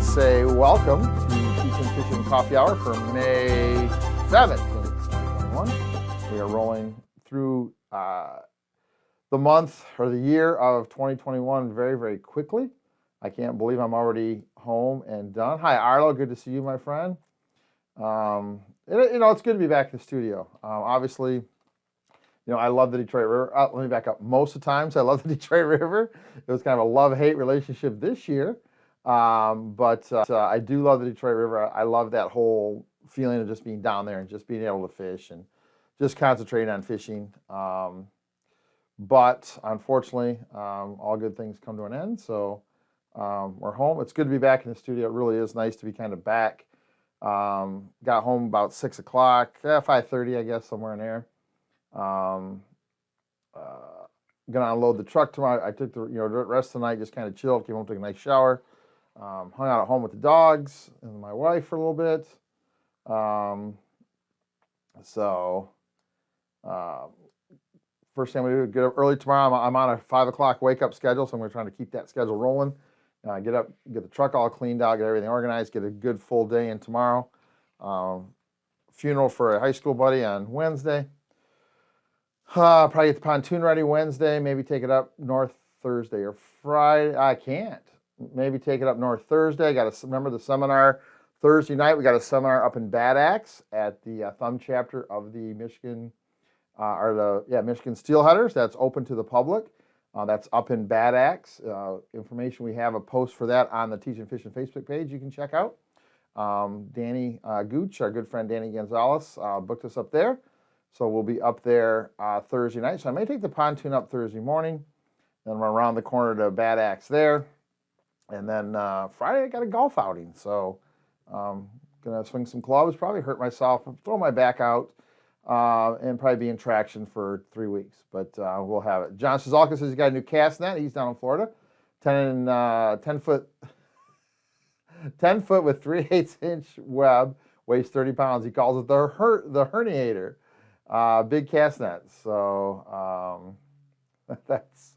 say welcome to Teachin Fishin Coffee Hour for May 7th, 2021. We are rolling through the month or the year of 2021 very, very quickly. I can't believe I'm already home and done. Hi, Arlo. Good to see you, my friend. It's good to be back in the studio. Obviously, I love the Detroit River. Let me back up. Most of the times, I love the Detroit River. It was kind of a love-hate relationship this year. But I do love the Detroit River. I love that whole feeling of just being down there and just being able to fish and just concentrating on fishing. But unfortunately, all good things come to an end. So we're home. It's good to be back in the studio. It really is nice to be kind of back. Got home about 6 o'clock, 5:30, I guess, somewhere in there. Gonna unload the truck tomorrow. I took the rest of the night, just kind of chilled, came home, took a nice shower. Hung out at home with the dogs and my wife for a little bit. First thing we do, get up early tomorrow. I'm on a 5 o'clock wake up schedule, so I'm trying to keep that schedule rolling. Get up, get the truck all cleaned out, get everything organized, get a good full day in tomorrow. Funeral for a high school buddy on Wednesday. Probably get the pontoon ready Wednesday, maybe take it up north Thursday or Friday. I can't. Maybe take it up north Thursday. I got to remember the seminar Thursday night. We got a seminar up in Bad Axe at the Thumb chapter of the Michigan, Michigan Steelheaders. That's open to the public. That's up in Bad Axe. Information, we have a post for that on the Teachin Fishin Facebook page you can check out. Danny Gooch, our good friend Danny Gonzalez, booked us up there. So we'll be up there Thursday night. So I may take the pontoon up Thursday morning, then run around the corner to Bad Axe there. And then Friday I got a golf outing. So gonna swing some clubs, probably hurt myself, throw my back out, and probably be in traction for 3 weeks. But we'll have it. John Szalka says he's got a new cast net. He's down in Florida. 10 foot with 3/8 inch web, weighs 30 pounds. He calls it the herniator. Big cast net. So that's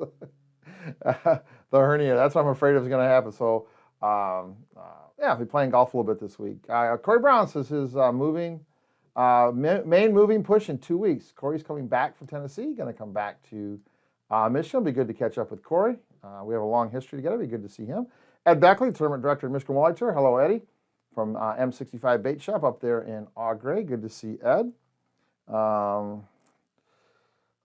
the hernia. That's what I'm afraid is going to happen. So I'll be playing golf a little bit this week. Corey Brown says his main moving push in 2 weeks. Corey's coming back from Tennessee. Going to come back to Michigan. It'll be good to catch up with Corey. We have a long history together. It'll be good to see him. Ed Beckley, Tournament Director of Michigan Walleye Tour. Hello, Eddie, from M65 Bait Shop up there in Eau Gray. Good to see Ed.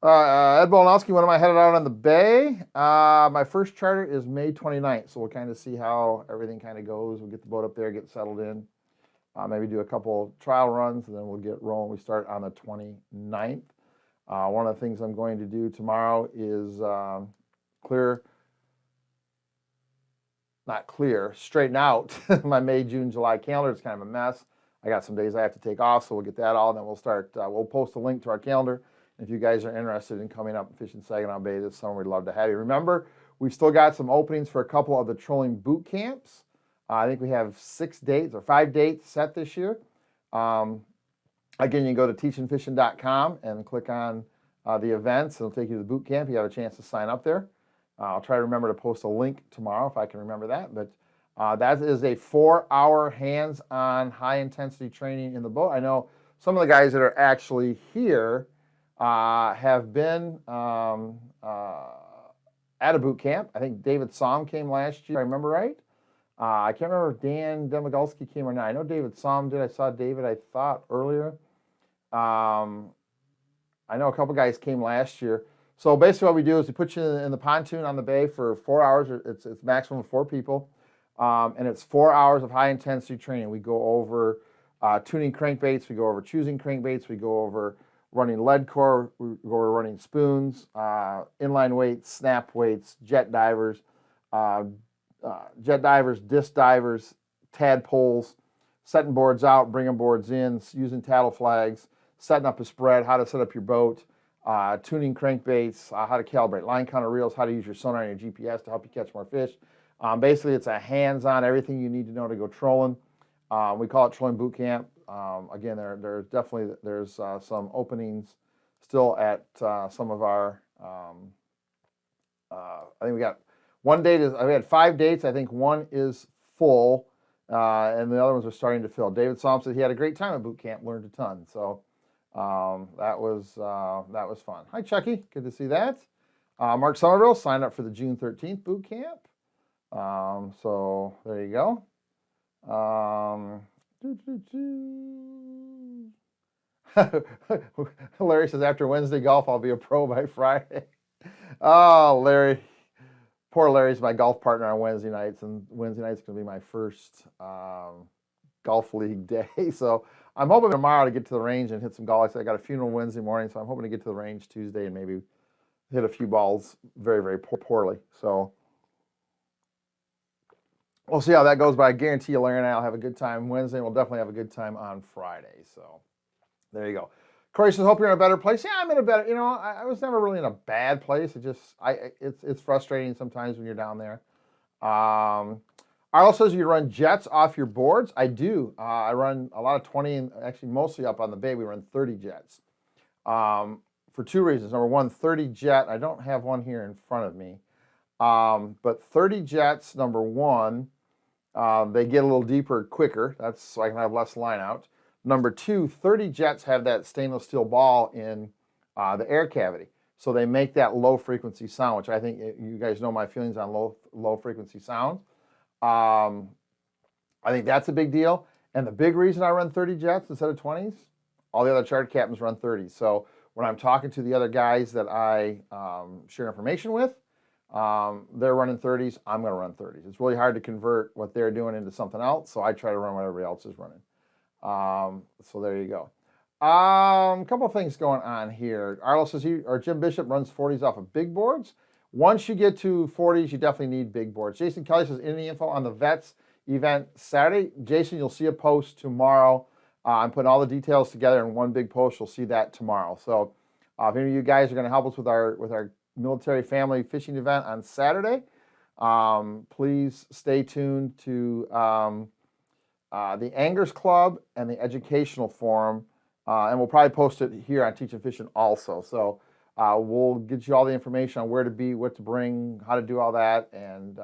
Ed Bolanowski, when am I headed out on the bay? My first charter is May 29th, so we'll kind of see how everything kind of goes. We'll get the boat up there, get settled in, maybe do a couple trial runs, and then we'll get rolling. We start on the 29th. One of the things I'm going to do tomorrow is straighten out my May, June, July calendar. It's kind of a mess. I got some days I have to take off, so we'll get that all, and then we'll start. We'll post a link to our calendar. If you guys are interested in coming up and fishing Saginaw Bay this summer, we'd love to have you. Remember, we've still got some openings for a couple of the trolling boot camps. I think we have 5 dates set this year. Again, you can go to teachinfishin.com and click on the events. It'll take you to the boot camp. You have a chance to sign up there. I'll try to remember to post a link tomorrow if I can remember that. But that is a 4-hour hands-on high-intensity training in the boat. I know some of the guys that are actually here have been at a boot camp. I think David Somm came last year, if I remember right. I can't remember if Dan Demogulski came or not. I know David Somm did. I saw David, I thought, earlier. I know a couple guys came last year. So basically what we do is we put you in the pontoon on the bay for 4 hours. It's maximum of 4 people. And it's 4 hours of high-intensity training. We go over tuning crankbaits. We go over choosing crankbaits. We go over running lead core, we're running spoons, inline weights, snap weights, jet divers, disc divers, tadpoles, setting boards out, bringing boards in, using tattle flags, setting up a spread, how to set up your boat, tuning crankbaits, how to calibrate line counter reels, how to use your sonar and your GPS to help you catch more fish. Basically, it's a hands-on, everything you need to know to go trolling. We call it Trolling Boot Camp. Again, there's definitely some openings still at some of our. I think we got one date. We had 5 dates. I think one is full, and the other ones are starting to fill. David Psalm said he had a great time at boot camp, learned a ton. So that was fun. Hi, Chucky. Good to see that. Mark Somerville signed up for the June 13th boot camp. So there you go. Larry says, after Wednesday golf, I'll be a pro by Friday. Oh, Larry. Poor Larry's my golf partner on Wednesday nights, and Wednesday night's going to be my first golf league day. So I'm hoping tomorrow to get to the range and hit some golf. I got a funeral Wednesday morning, so I'm hoping to get to the range Tuesday and maybe hit a few balls very, very poorly. So we'll see how that goes, but I guarantee you Larry and I will have a good time Wednesday, and we'll definitely have a good time on Friday. So there you go. Corey says, hope you're in a better place. Yeah, I'm in a better, I was never really in a bad place. It's frustrating sometimes when you're down there. Arlo says you run jets off your boards. I do. I run a lot of 20, and actually mostly up on the bay, we run 30 jets. For two reasons. Number one, 30 jet, I don't have one here in front of me. But 30 jets, number one, they get a little deeper quicker. That's so I can have less line out. Number two, 30 jets have that stainless steel ball in the air cavity. So they make that low frequency sound, which I think you guys know my feelings on low frequency sound. I think that's a big deal. And the big reason I run 30 jets instead of 20s, all the other charter captains run 30s. So when I'm talking to the other guys that I share information with, they're running 30s, I'm going to run 30s. It's really hard to convert what they're doing into something else, so I try to run what everybody else is running. So there you go. A couple of things going on here. Arlo says Jim Bishop runs 40s off of big boards. Once you get to 40s, you definitely need big boards. Jason Kelly says, any info on the Vets event Saturday? Jason, you'll see a post tomorrow. I'm putting all the details together in one big post. You'll see that tomorrow. So if any of you guys are going to help us with our military family fishing event on Saturday, please stay tuned to the Anglers Club and the Educational Forum, and we'll probably post it here on Teachin Fishin also. So we'll get you all the information on where to be, what to bring, how to do all that, and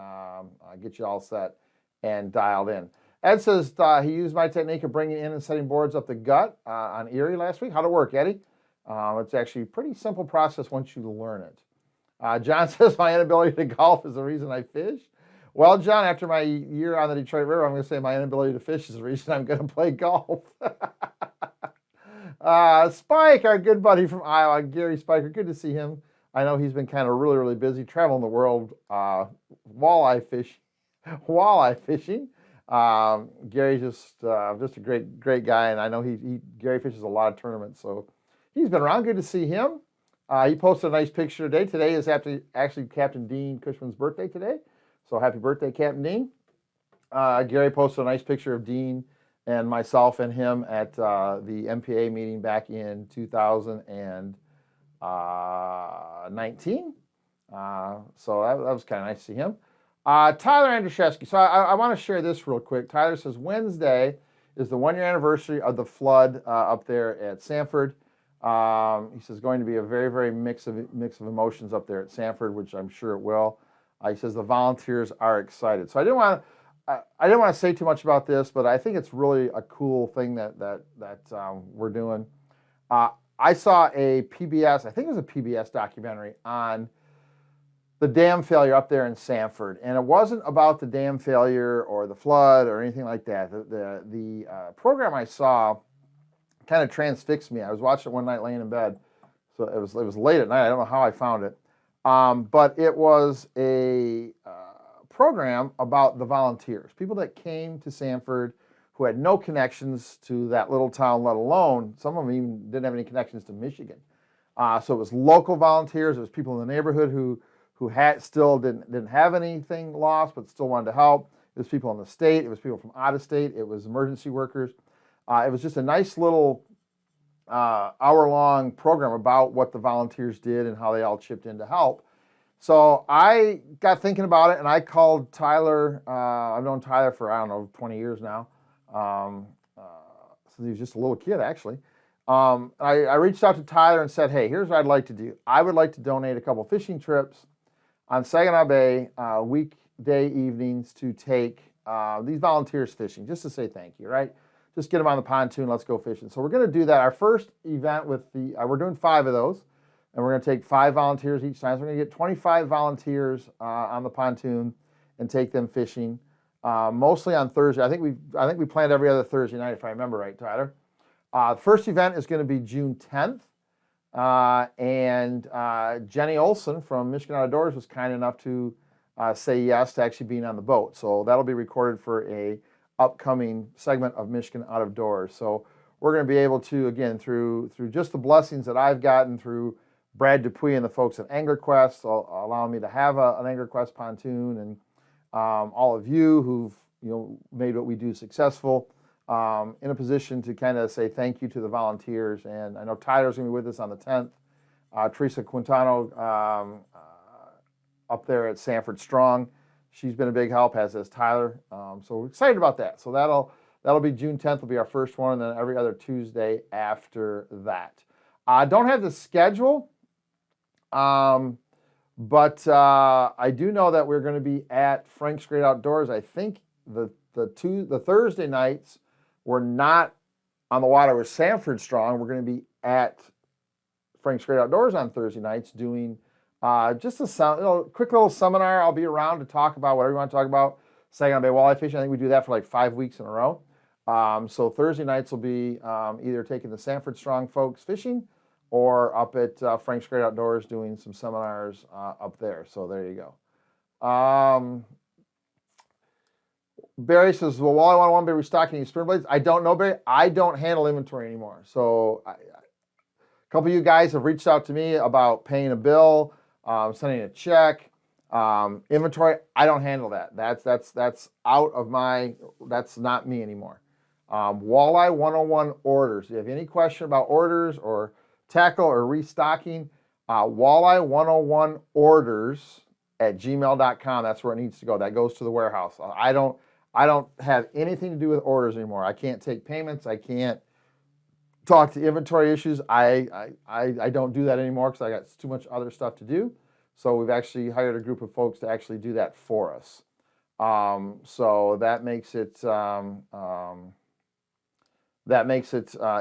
get you all set and dialed in. Ed says he used my technique of bringing in and setting boards up the gut on Erie last week. How'd it work, Eddie? It's actually a pretty simple process once you learn it. John says my inability to golf is the reason I fish. Well, John, after my year on the Detroit River, I'm going to say my inability to fish is the reason I'm going to play golf. Spike, our good buddy from Iowa, Gary Speicher, good to see him. I know he's been kind of really, really busy traveling the world walleye fishing. Gary's just a great guy, and I know Gary fishes a lot of tournaments, so he's been around. Good to see him. He posted a nice picture today. Today is actually Captain Dean Cushman's birthday today. So happy birthday, Captain Dean. Gary posted a nice picture of Dean and myself and him at the MPA meeting back in 2019. So that was kind of nice to see him. Tyler Andrzejewski. So I want to share this real quick. Tyler says Wednesday is the 1-year anniversary of the flood up there at Sanford. He says going to be a very, very mix of emotions up there at Sanford, which I'm sure it will. He says the volunteers are excited. So I didn't want to say too much about this, but I think it's really a cool thing that we're doing. I saw a PBS, I think it was a PBS documentary on the dam failure up there in Sanford, and it wasn't about the dam failure or the flood or anything like that. The program I saw kind of transfixed me. I was watching it one night laying in bed, so it was late at night. I don't know how I found it. But it was a program about the volunteers, people that came to Sanford who had no connections to that little town, let alone, some of them even didn't have any connections to Michigan. So it was local volunteers. It was people in the neighborhood who still didn't have anything lost, but still wanted to help. It was people in the state. It was people from out of state. It was emergency workers. It was just a nice little hour-long program about what the volunteers did and how they all chipped in to help. So I got thinking about it, and I called Tyler. I've known Tyler for, 20 years now. So he was just a little kid, actually. I reached out to Tyler and said, hey, here's what I'd like to do. I would like to donate a couple fishing trips on Saginaw Bay weekday evenings to take these volunteers fishing, just to say thank you, right? Just get them on the pontoon, let's go fishing. So we're going to do that. Our first event with the, we're doing 5 of those, and we're going to take 5 volunteers each time. So we're going to get 25 volunteers on the pontoon and take them fishing, mostly on Thursday. I think we planned every other Thursday night, if I remember right, Tyler. The first event is going to be June 10th, and Jenny Olson from Michigan Outdoors was kind enough to say yes to actually being on the boat. So that'll be recorded for a upcoming segment of Michigan Out of Doors. So we're going to be able to, again, through just the blessings that I've gotten through Brad Dupuy and the folks at AnglerQuest, allowing me to have an AnglerQuest pontoon, and all of you who've made what we do successful, in a position to kind of say thank you to the volunteers. And I know Tyler's going to be with us on the 10th. Teresa Quintano up there at Sanford Strong, she's been a big help, as is Tyler. So we're excited about that. So that'll be June 10th will be our first one, and then every other Tuesday after that. I don't have the schedule, but I do know that we're going to be at Frank's Great Outdoors. I think the Thursday nights we're not on the water with Sanford Strong. We're going to be at Frank's Great Outdoors on Thursday nights doing just a quick little seminar. I'll be around to talk about whatever you want to talk about. Saginaw Bay walleye fishing. I think we do that for like 5 weeks in a row. So Thursday nights will be either taking the Sanford Strong folks fishing, or up at Frank's Great Outdoors doing some seminars up there. So there you go. Barry says, well, Walleye 101 be restocking these spinner blades. I don't know, Barry. I don't handle inventory anymore. So a couple of you guys have reached out to me about paying a bill, sending a check, inventory. I don't handle that. That's out of my, that's not me anymore. Walleye 101 orders. If you have any question about orders or tackle or restocking, Walleye 101 orders at gmail.com. That's where it needs to go. That goes to the warehouse. I don't have anything to do with orders anymore. I can't take payments. I can't talk to inventory issues. I don't do that anymore because I got too much other stuff to do. So we've actually hired a group of folks to actually do that for us. So that makes it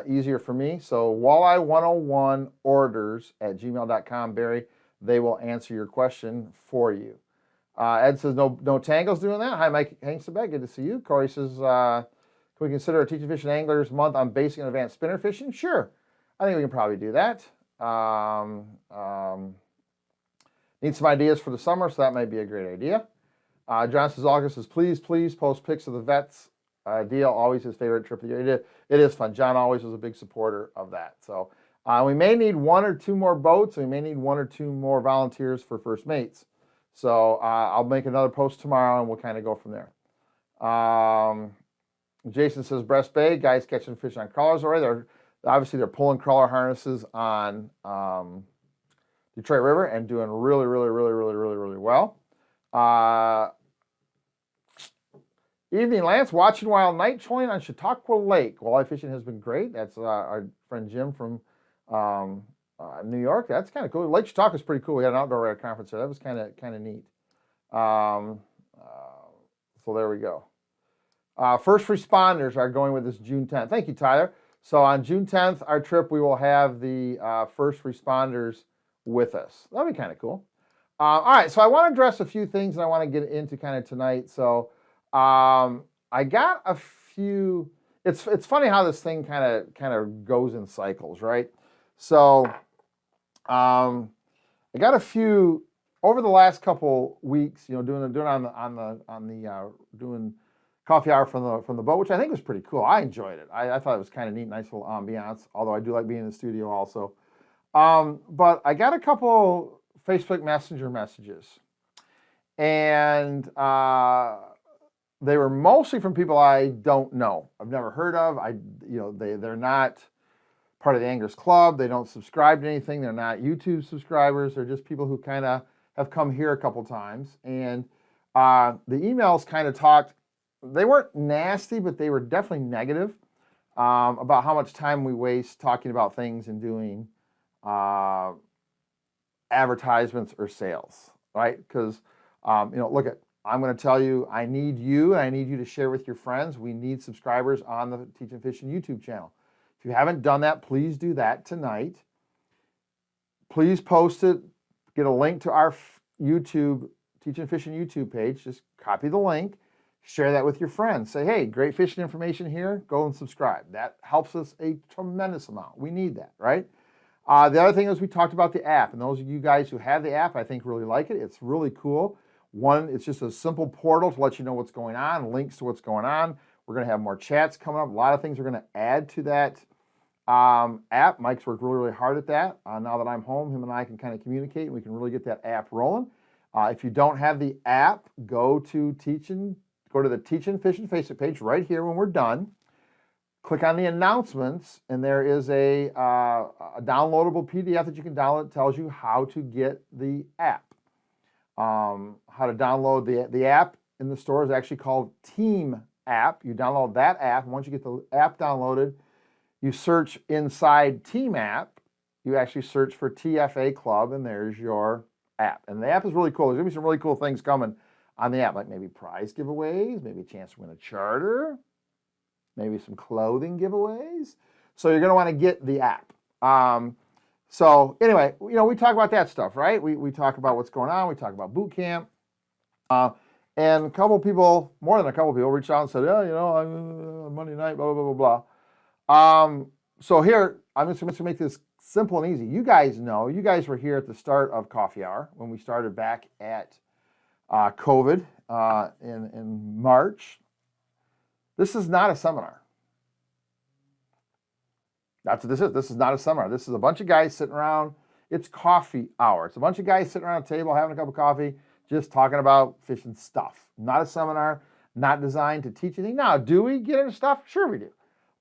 easier for me. So Walleye 101 orders at gmail.com, Barry. They will answer your question for you. Ed says, no tangles doing that. Hi, Mike Hankstebeck. Good to see you. Corey says, can we consider a Teachin Fishin Anglers month on basic and advanced spinner fishing? Sure. I think we can probably do that. Need some ideas for the summer, so that might be a great idea. John says, August says, please post pics of the vets deal. Always his favorite trip of the year. It is fun. John always was a big supporter of that. So we may need 1 or 2 more boats. We may need 1 or 2 more volunteers for first mates. So I'll make another post tomorrow, and we'll kind of go from there. Jason says, Breast Bay, guys catching fish on crawlers already. They're pulling crawler harnesses on Detroit River and doing really well. Evening, Lance, watching wild night trolling on Chautauqua Lake. Walleye fishing has been great. That's our friend Jim from New York. That's kind of cool. Lake Chautauqua is pretty cool. We had an outdoor rare conference there. That was kind of neat. So there we go. First responders are going with us June 10th. Thank you, Tyler. So on June 10th, our trip, we will have the first responders with us. That'll be kind of cool. All right, so I want to address a few things, and I want to get into kind of tonight. So I got a few. It's funny how this thing kind of goes in cycles, right? So I got a few over the last couple weeks. Doing coffee hour from the boat, which I think was pretty cool. I enjoyed it. I thought it was kind of neat, nice little ambiance. Although I do like being in the studio also. But I got a couple Facebook Messenger messages, and they were mostly from people I don't know. I've never heard of. They're not part of the Anglers Club. They don't subscribe to anything. They're not YouTube subscribers. They're just people who kind of have come here a couple times. And the emails kind of talked. They weren't nasty, but they were definitely negative about how much time we waste talking about things and doing advertisements or sales, right? Because look at, I'm going to tell you, I need you, and I need you to share with your friends. We need subscribers on the Teachin Fishin YouTube channel. If you haven't done that, please do that tonight. Please post it. Get a link to our YouTube, Teachin Fishin YouTube page. Just copy the link. Share that with your friends. Say, hey, great fishing information here. Go and subscribe. That helps us a tremendous amount. We need that, right? The other thing is we talked about the app. And those of you guys who have the app, I think really like it. It's really cool. One, it's just a simple portal to let you know what's going on, links to what's going on. We're going to have more chats coming up. A lot of things we're going to add to that app. Mike's worked really, really hard at that. Now that I'm home, him and I can kind of communicate, and we can really get that app rolling. If you don't have the app, go to the Teachin Fishin Facebook page right here when we're done. Click on the announcements, and there is a downloadable PDF that you can download. It tells you how to get the app. How to download the app in the store is actually called Team App. You download that app, and once you get the app downloaded, you search inside Team App. You actually search for TFA Club, and there's your app. And the app is really cool. There's going to be some really cool things coming on the app, like maybe prize giveaways, maybe a chance to win a charter, maybe some clothing giveaways. So you're going to want to get the app. So anyway, we talk about that stuff, right? We talk about what's going on. We talk about boot camp. And a couple people, more than a couple people, reached out and said, yeah, Monday night, blah, blah, blah, blah. So here, I'm just going to make this simple and easy. You guys were here at the start of Coffee Hour when we started back at COVID in March. This is not a seminar. That's what this is. This is not a seminar. This is a bunch of guys sitting around. It's coffee hour. It's a bunch of guys sitting around a table having a cup of coffee, just talking about fishing stuff. Not a seminar, not designed to teach anything. Now, do we get into stuff? Sure we do.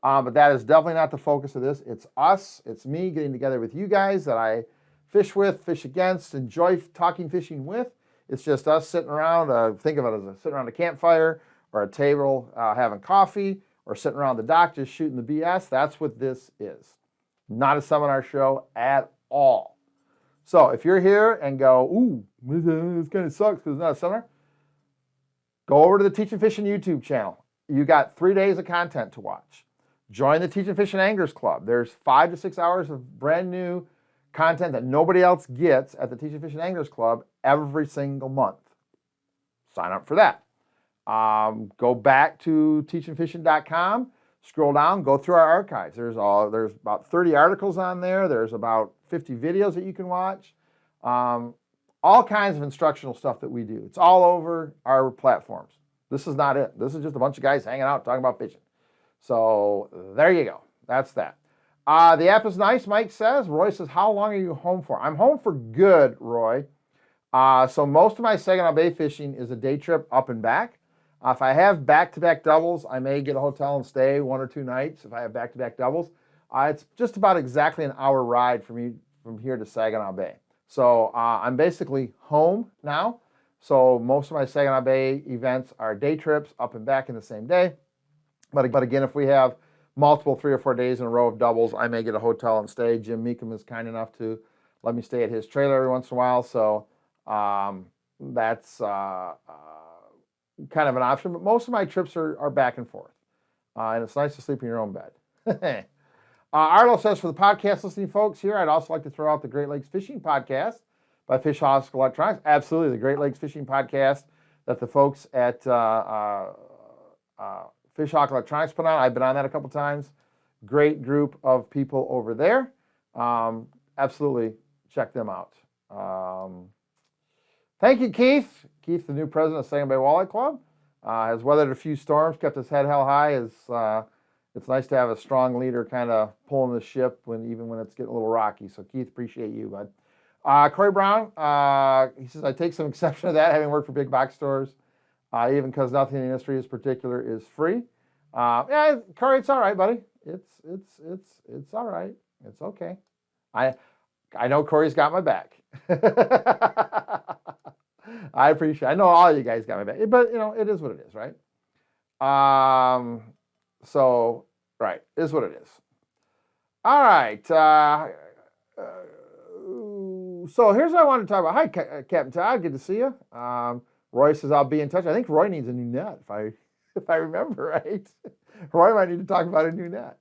But that is definitely not the focus of this. It's us. It's me getting together with you guys that I fish with, fish against, enjoy talking fishing with. It's just us sitting around. Think of it as sitting around a campfire or a table having coffee, or sitting around the dock just shooting the BS. That's what this is. Not a seminar show at all. So if you're here and go, ooh, this kind of sucks because it's not a seminar, go over to the Teachin Fishin YouTube channel. You got 3 days of content to watch. Join the Teachin Fishin Anglers Club. There's 5 to 6 hours of brand new content that nobody else gets at the Teachin Fishin Anglers Club every single month. Sign up for that. Go back to teachinfishin.com, scroll down, go through our archives. There's about 30 articles on there. There's about 50 videos that you can watch. All kinds of instructional stuff that we do. It's all over our platforms. This is not it. This is just a bunch of guys hanging out talking about fishing. So there you go. That's that. The app is nice, Mike says. Roy says, how long are you home for? I'm home for good, Roy. So most of my Saginaw Bay fishing is a day trip up and back. If I have back-to-back doubles, I may get a hotel and stay 1 or 2 nights if I have back-to-back doubles. It's just about exactly an hour ride from here to Saginaw Bay. So I'm basically home now. So most of my Saginaw Bay events are day trips up and back in the same day. But again, if we have multiple 3 or 4 days in a row of doubles, I may get a hotel and stay. Jim Meekum is kind enough to let me stay at his trailer every once in a while. So that's kind of an option, but most of my trips are back and forth. And it's nice to sleep in your own bed. Arlo says, for the podcast listening folks here, I'd also like to throw out the Great Lakes Fishing Podcast by Fish Hawk Electronics. Absolutely, the Great Lakes Fishing Podcast that the folks at Fish Hawk Electronics put on. I've been on that a couple times. Great group of people over there. Absolutely check them out. Thank you, Keith. Keith, the new president of Saginaw Bay Walleye Club, has weathered a few storms, kept his head held high. It's nice to have a strong leader kind of pulling the ship even when it's getting a little rocky. So, Keith, appreciate you, bud. Corey Brown, he says, I take some exception to that, having worked for big box stores, even because nothing in the industry is particular is free. Yeah, Corey, it's all right, buddy. It's all right. It's okay. I know Corey's got my back. I appreciate it. I know all you guys got my back, but it is what it is, right? So, right, is what it is. All right. So here's what I want to talk about. Hi, Captain Todd. Good to see you. Roy says, I'll be in touch. I think Roy needs a new net, if I remember right. Roy might need to talk about a new net.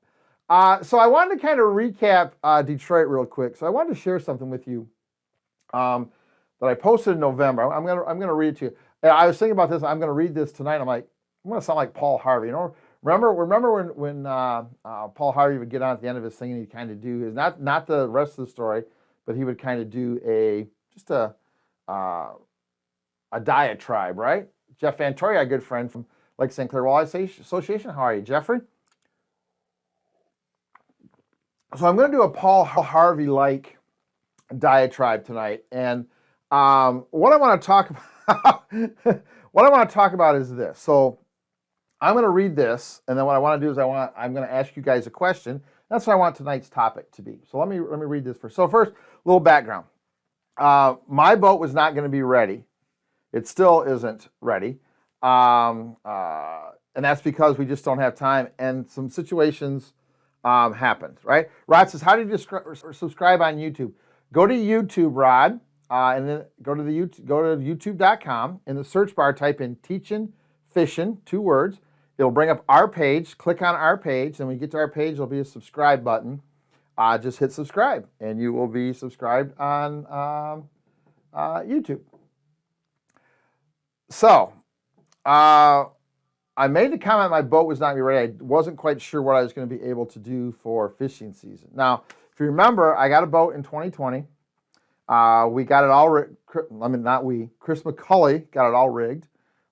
So I wanted to kind of recap Detroit real quick. So I wanted to share something with you that I posted in November. I'm gonna read it to you. And I was thinking about this. I'm gonna read this tonight. I'm like, I'm gonna sound like Paul Harvey. Remember when Paul Harvey would get on at the end of his thing and he'd kind of do his not the rest of the story, but he would kind of do a diatribe, right? Jeff Vantoria, a good friend from Lake St. Clair Walleye Association. How are you, Jeffrey? So I'm going to do a Paul Harvey-like diatribe tonight, and what I want to talk about, is this. So I'm going to read this, and then what I want to do is I'm going to ask you guys a question. That's what I want tonight's topic to be. So let me read this first. So first, a little background. My boat was not going to be ready. It still isn't ready, and that's because we just don't have time, and some situations happened, right? Rod says, how do you subscribe on YouTube? Go to YouTube, Rod, and then go to youtube.com. In the search bar, type in Teachin Fishin, 2 words. It'll bring up our page. Click on our page. Then when you get to our page, there'll be a subscribe button. Just hit subscribe, and you will be subscribed on YouTube. So, I made the comment my boat was not going to be ready. I wasn't quite sure what I was going to be able to do for fishing season. Now, if you remember, I got a boat in 2020. We got it all rigged. I mean, not we. Chris McCulley got it all rigged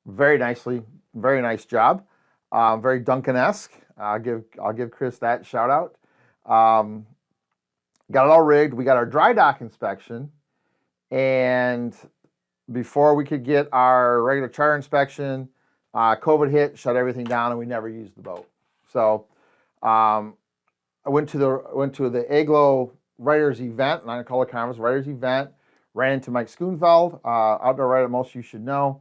very nicely. Very nice job. Very Duncan-esque. I'll give Chris that shout out. Got it all rigged. We got our dry dock inspection, and before we could get our regular charter inspection, COVID hit, shut everything down, and we never used the boat. So I went to the Aglo Writers event, Nine Color Conference Writers event. Ran into Mike Schoonfeld, outdoor writer most of you should know.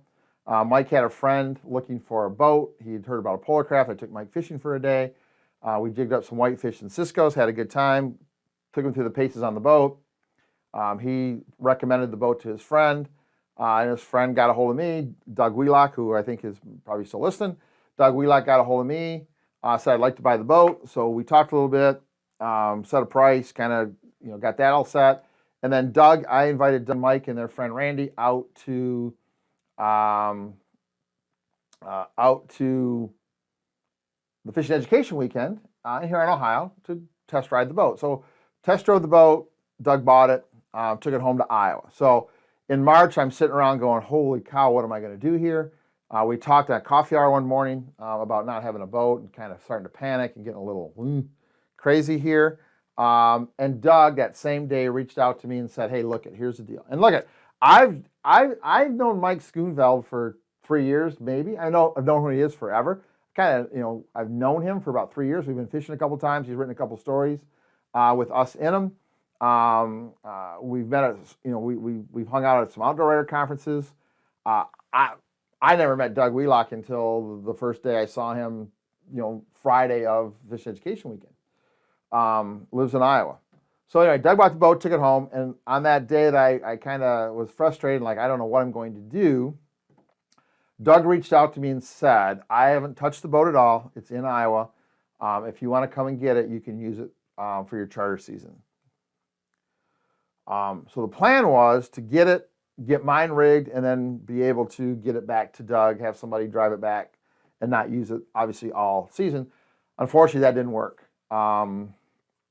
Mike had a friend looking for a boat. He'd heard about a polar craft. I took Mike fishing for a day. We jigged up some whitefish and ciscos, had a good time. Took him through the paces on the boat. He recommended the boat to his friend. And his friend got a hold of me, Doug Wheelock, who I think is probably still listening. Doug Wheelock got a hold of me, said I'd like to buy the boat. So we talked a little bit, set a price, kind of got that all set. And then I invited Mike and their friend Randy out to the Fishing Education Weekend here in Ohio to test ride the boat. So test drove the boat, Doug bought it, took it home to Iowa. So in March, I'm sitting around going, holy cow, what am I going to do here? We talked at coffee hour one morning about not having a boat and kind of starting to panic and getting a little crazy here. And Doug that same day reached out to me and said, hey, here's the deal. And I've known Mike Schoonfeld for 3 years, maybe. I've known who he is forever. I've known him for about 3 years. We've been fishing a couple times. He's written a couple stories with us in them. We've met at, we've hung out at some outdoor writer conferences. I never met Doug Wheelock until the first day I saw him, Friday of Fishing Education Weekend. Lives in Iowa. So anyway, Doug bought the boat, took it home, and on that day that I kind of was frustrated, like I don't know what I'm going to do, Doug reached out to me and said, I haven't touched the boat at all. It's in Iowa. If you want to come and get it, you can use it for your charter season. So the plan was to get mine rigged, and then be able to get it back to Doug, have somebody drive it back, and not use it, obviously, all season. Unfortunately, that didn't work.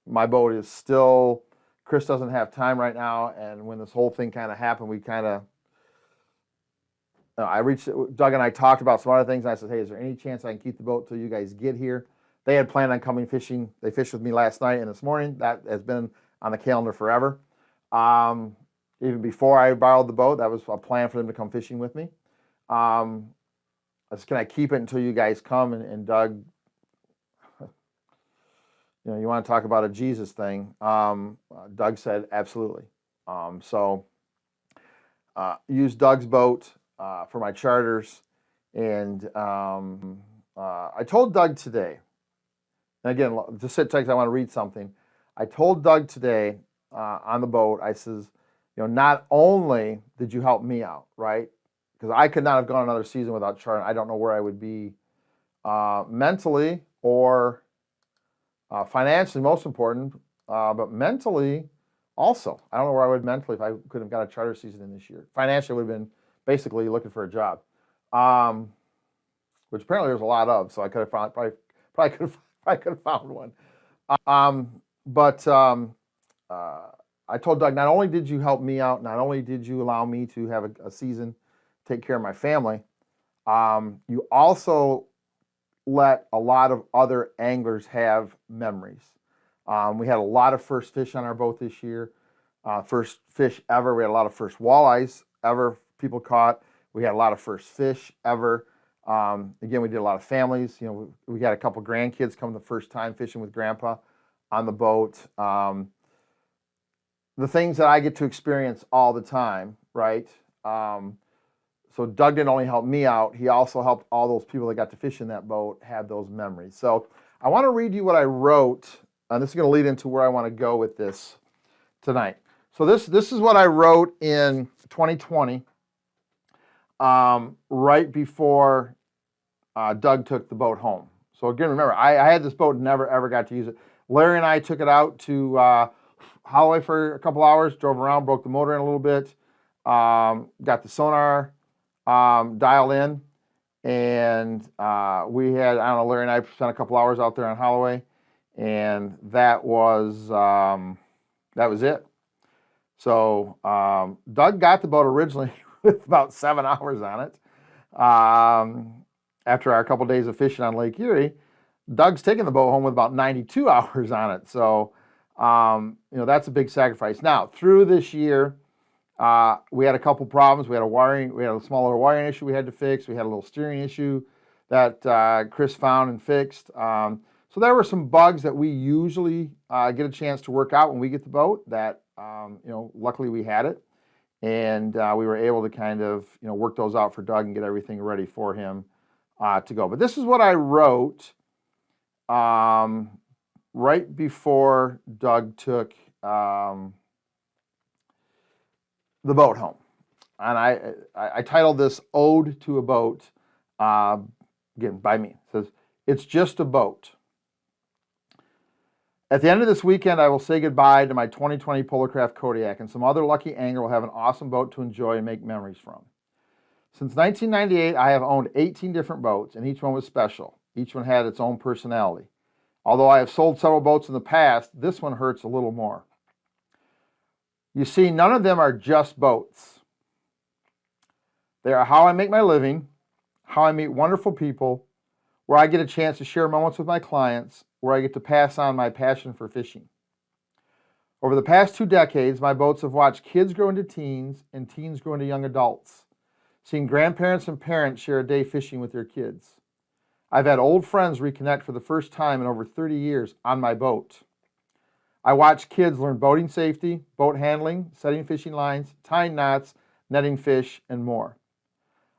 My boat is still, Chris doesn't have time right now, and when this whole thing kind of happened, we kind of, Doug and I talked about some other things, and I said, hey, is there any chance I can keep the boat till you guys get here? They had planned on coming fishing. They fished with me last night and this morning. That has been on the calendar forever. Even before I borrowed the boat, that was a plan for them to come fishing with me. I said, can I keep it until you guys come? And Doug, you want to talk about a Jesus thing. Doug said, absolutely. So used Doug's boat for my charters. And I told Doug today, and again, just sit tight because I want to read something. I told Doug today on the boat, I says, not only did you help me out, right? because I could not have gone another season without chartering. I don't know where I would be mentally or financially, most important, but mentally also. I don't know where I would mentally if I could have got a charter season in this year. Financially, I would have been basically looking for a job, which apparently there's a lot of. So I could have found probably could have found one. But I told Doug, not only did you help me out, not only did you allow me to have a season, take care of my family, you also let a lot of other anglers have memories. We had a lot of first fish on our boat this year. First fish ever. We had a lot of first walleyes ever people caught. We had a lot of first fish ever. Again, we did a lot of families. You know, we got a couple grandkids come the first time fishing with Grandpa on the boat. The things that I get to experience all the time, right? So Doug didn't only help me out, he also helped all those people that got to fish in that boat have those memories. So I want to read you what I wrote, and this is going to lead into where I want to go with this tonight. So this is what I wrote in 2020, right before Doug took the boat home. So again, remember, I had this boat and never ever got to use it. Larry and I took it out to Holloway for a couple hours, drove around, broke the motor in a little bit, got the sonar dialed in, and we had, I don't know, Larry and I spent a couple hours out there on Holloway, and that was it. So Doug got the boat originally with about 7 hours on it. After our couple days of fishing on Lake Erie, Doug's taking the boat home with about 92 hours on it. So, you know, that's a big sacrifice. Now, through this year, we had a couple problems. We had a smaller wiring issue we had to fix. We had a little steering issue that Chris found and fixed. So there were some bugs that we usually get a chance to work out when we get the boat that, you know, luckily we had it. And we were able to kind of, you know, work those out for Doug and get everything ready for him to go. But this is what I wrote right before Doug took the boat home. And I titled this Ode to a Boat, again, by me. It says, "It's just a boat. At the end of this weekend, I will say goodbye to my 2020 Polarcraft Kodiak, and some other lucky angler will have an awesome boat to enjoy and make memories from. Since 1998, I have owned 18 different boats, and each one was special. Each one had its own personality. Although I have sold several boats in the past, this one hurts a little more. You see, none of them are just boats. They are how I make my living, how I meet wonderful people, where I get a chance to share moments with my clients, where I get to pass on my passion for fishing. Over the past 2 decades, my boats have watched kids grow into teens and teens grow into young adults, seen grandparents and parents share a day fishing with their kids. I've had old friends reconnect for the first time in over 30 years on my boat. I watch kids learn boating safety, boat handling, setting fishing lines, tying knots, netting fish, and more.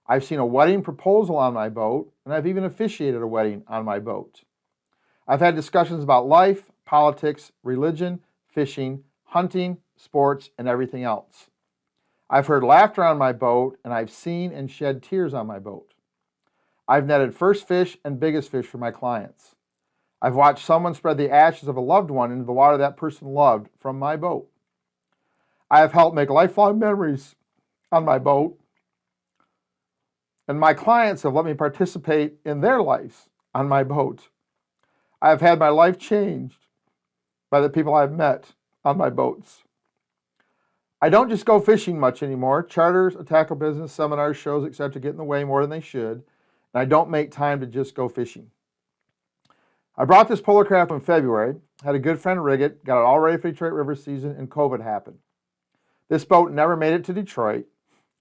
I've seen a wedding proposal on my boat, and I've even officiated a wedding on my boat. I've had discussions about life, politics, religion, fishing, hunting, sports, and everything else. I've heard laughter on my boat, and I've seen and shed tears on my boat. I've netted first fish and biggest fish for my clients. I've watched someone spread the ashes of a loved one into the water that person loved from my boat. I have helped make lifelong memories on my boat, and my clients have let me participate in their lives on my boat. I have had my life changed by the people I've met on my boats. I don't just go fishing much anymore. Charters, a tackle business, seminars, shows, etc. get in the way more than they should, and I don't make time to just go fishing. I brought this Polarcraft in February, had a good friend rig it, got it all ready for Detroit River season, and COVID happened. This boat never made it to Detroit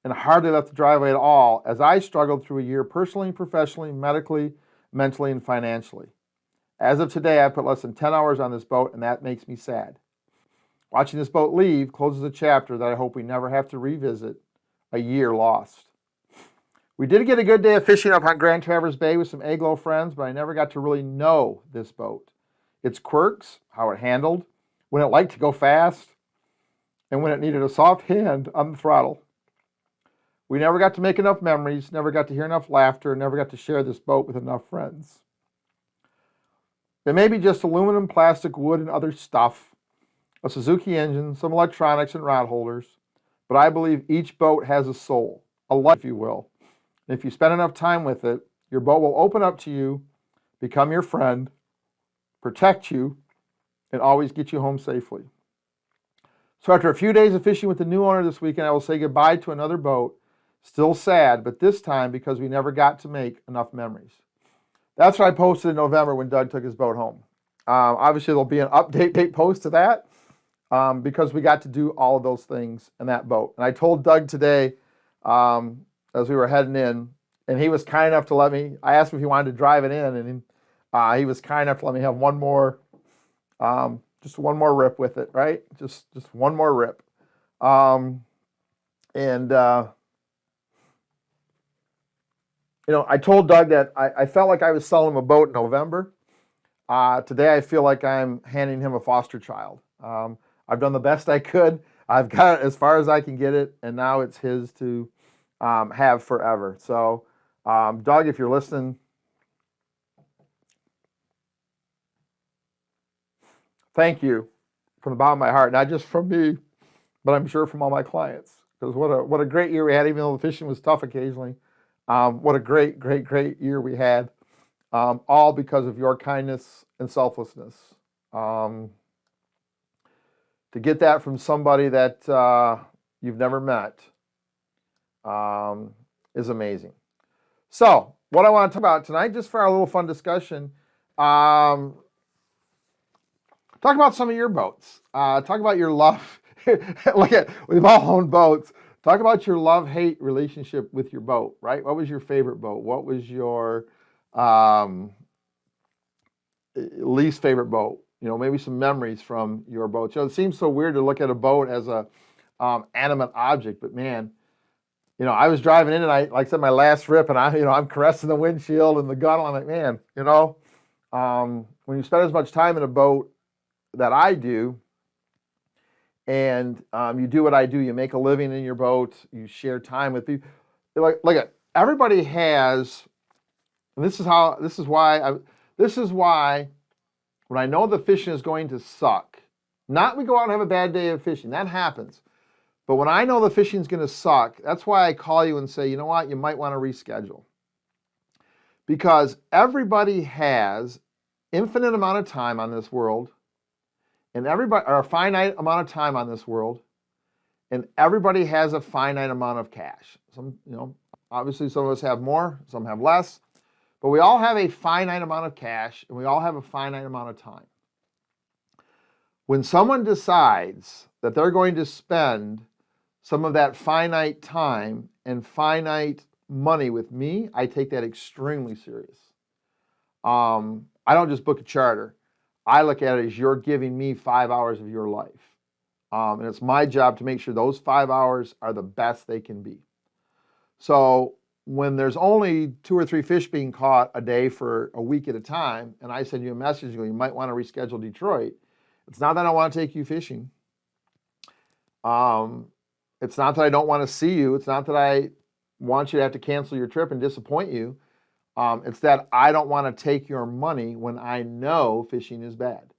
and hardly left the driveway at all as I struggled through a year personally, professionally, medically, mentally, and financially. As of today, I put less than 10 hours on this boat, and that makes me sad. Watching this boat leave closes a chapter that I hope we never have to revisit, a year lost. We did get a good day of fishing up on Grand Traverse Bay with some Aglow friends, but I never got to really know this boat. Its quirks, how it handled, when it liked to go fast, and when it needed a soft hand on the throttle. We never got to make enough memories, never got to hear enough laughter, never got to share this boat with enough friends. It may be just aluminum, plastic, wood, and other stuff, a Suzuki engine, some electronics, and rod holders, but I believe each boat has a soul, a life, if you will. And if you spend enough time with it, your boat will open up to you, become your friend, protect you, and always get you home safely. So after a few days of fishing with the new owner this weekend, I will say goodbye to another boat. Still sad, but this time because we never got to make enough memories. That's what I posted in November when Doug took his boat home. Obviously, there'll be an update date post to that because we got to do all of those things in that boat. And I told Doug today as we were heading in, and he was kind enough to let me, I asked him if he wanted to drive it in, and he was kind enough to let me have one more, just one more rip with it, right? Just one more rip. I told Doug that I felt like I was selling him a boat in November. Today I feel like I'm handing him a foster child. I've done the best I could. I've got it as far as I can get it, and now it's his to have forever. So, Doug, if you're listening, thank you from the bottom of my heart, not just from me, but I'm sure from all my clients. Because what a great year we had, even though the fishing was tough occasionally. What a great year we had, all because of your kindness and selflessness. To get that from somebody that you've never met is amazing. So, what I want to talk about tonight, just for our little fun discussion, talk about some of your boats. Talk about your love. We've all owned boats. Talk about your love-hate relationship with your boat, right? What was your favorite boat? What was your least favorite boat? Maybe some memories from your boat. It seems so weird to look at a boat as a animate object, but man, I was driving in and like I said, my last rip, and I'm caressing the windshield and the gunnel. I'm like, man, when you spend as much time in a boat that I do, and you do what I do, you make a living in your boat, you share time with people. Everybody has, and this is why when I know the fishing is going to suck, not we go out and have a bad day of fishing, that happens. But when I know the fishing is going to suck, that's why I call you and say, you know what, you might want to reschedule. Because everybody has infinite amount of time on this world, and a finite amount of time on this world, and everybody has a finite amount of cash. Obviously some of us have more, some have less, but we all have a finite amount of cash, and we all have a finite amount of time. When someone decides that they're going to spend some of that finite time and finite money with me, I take that extremely serious. I don't just book a charter. I look at it as you're giving me 5 hours of your life. And it's my job to make sure those 5 hours are the best they can be. So when there's only 2 or 3 fish being caught a day for a week at a time, and I send you a message going, you might want to reschedule Detroit, it's not that I want to take you fishing. It's not that I don't want to see you. It's not that I want you to have to cancel your trip and disappoint you. It's that I don't want to take your money when I know fishing is bad.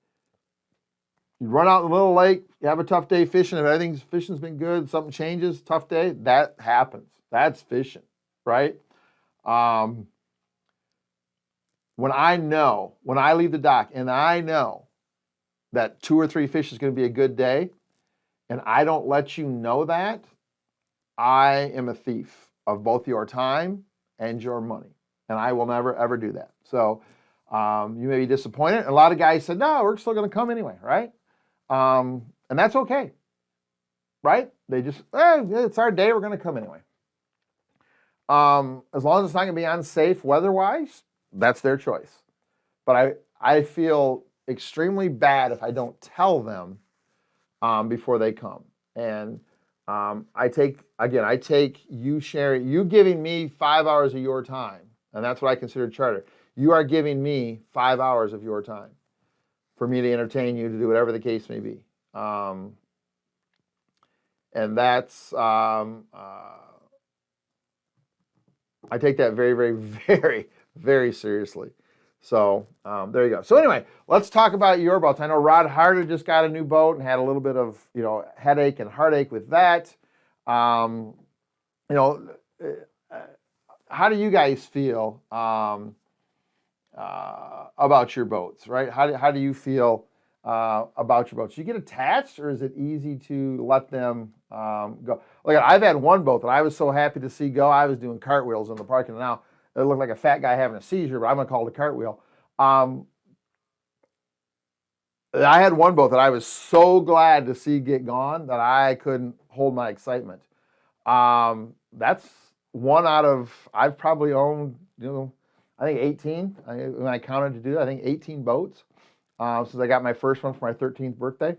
You run out in the little lake, you have a tough day fishing, if fishing's been good, something changes, tough day, that happens. That's fishing, right? When I leave the dock and I know that 2 or 3 fish is going to be a good day, and I don't let you know that, I am a thief of both your time and your money. And I will never, ever do that. So you may be disappointed. A lot of guys said, no, we're still going to come anyway, right? And that's okay, right? They just, it's our day, we're going to come anyway. As long as it's not going to be unsafe weather-wise, that's their choice. But I feel extremely bad if I don't tell them before they come. And I take you giving me 5 hours of your time, and that's what I consider charter. You are giving me 5 hours of your time for me to entertain you, to do whatever the case may be. And that's I take that very, very, very, very seriously. So there you go. So anyway, let's talk about your boats. I know Rod Harder just got a new boat and had a little bit of, headache and heartache with that. How do you guys feel about your boats, right? How do you feel about your boats? Do you get attached, or is it easy to let them go? Look, I've had one boat that I was so happy to see go. I was doing cartwheels in the parking lot. Now, it looked like a fat guy having a seizure, but I'm going to call it a cartwheel. I had one boat that I was so glad to see get gone that I couldn't hold my excitement. That's one out of, I've probably owned, I think 18. When I counted to do that, I think 18 boats since I got my first one for my 13th birthday.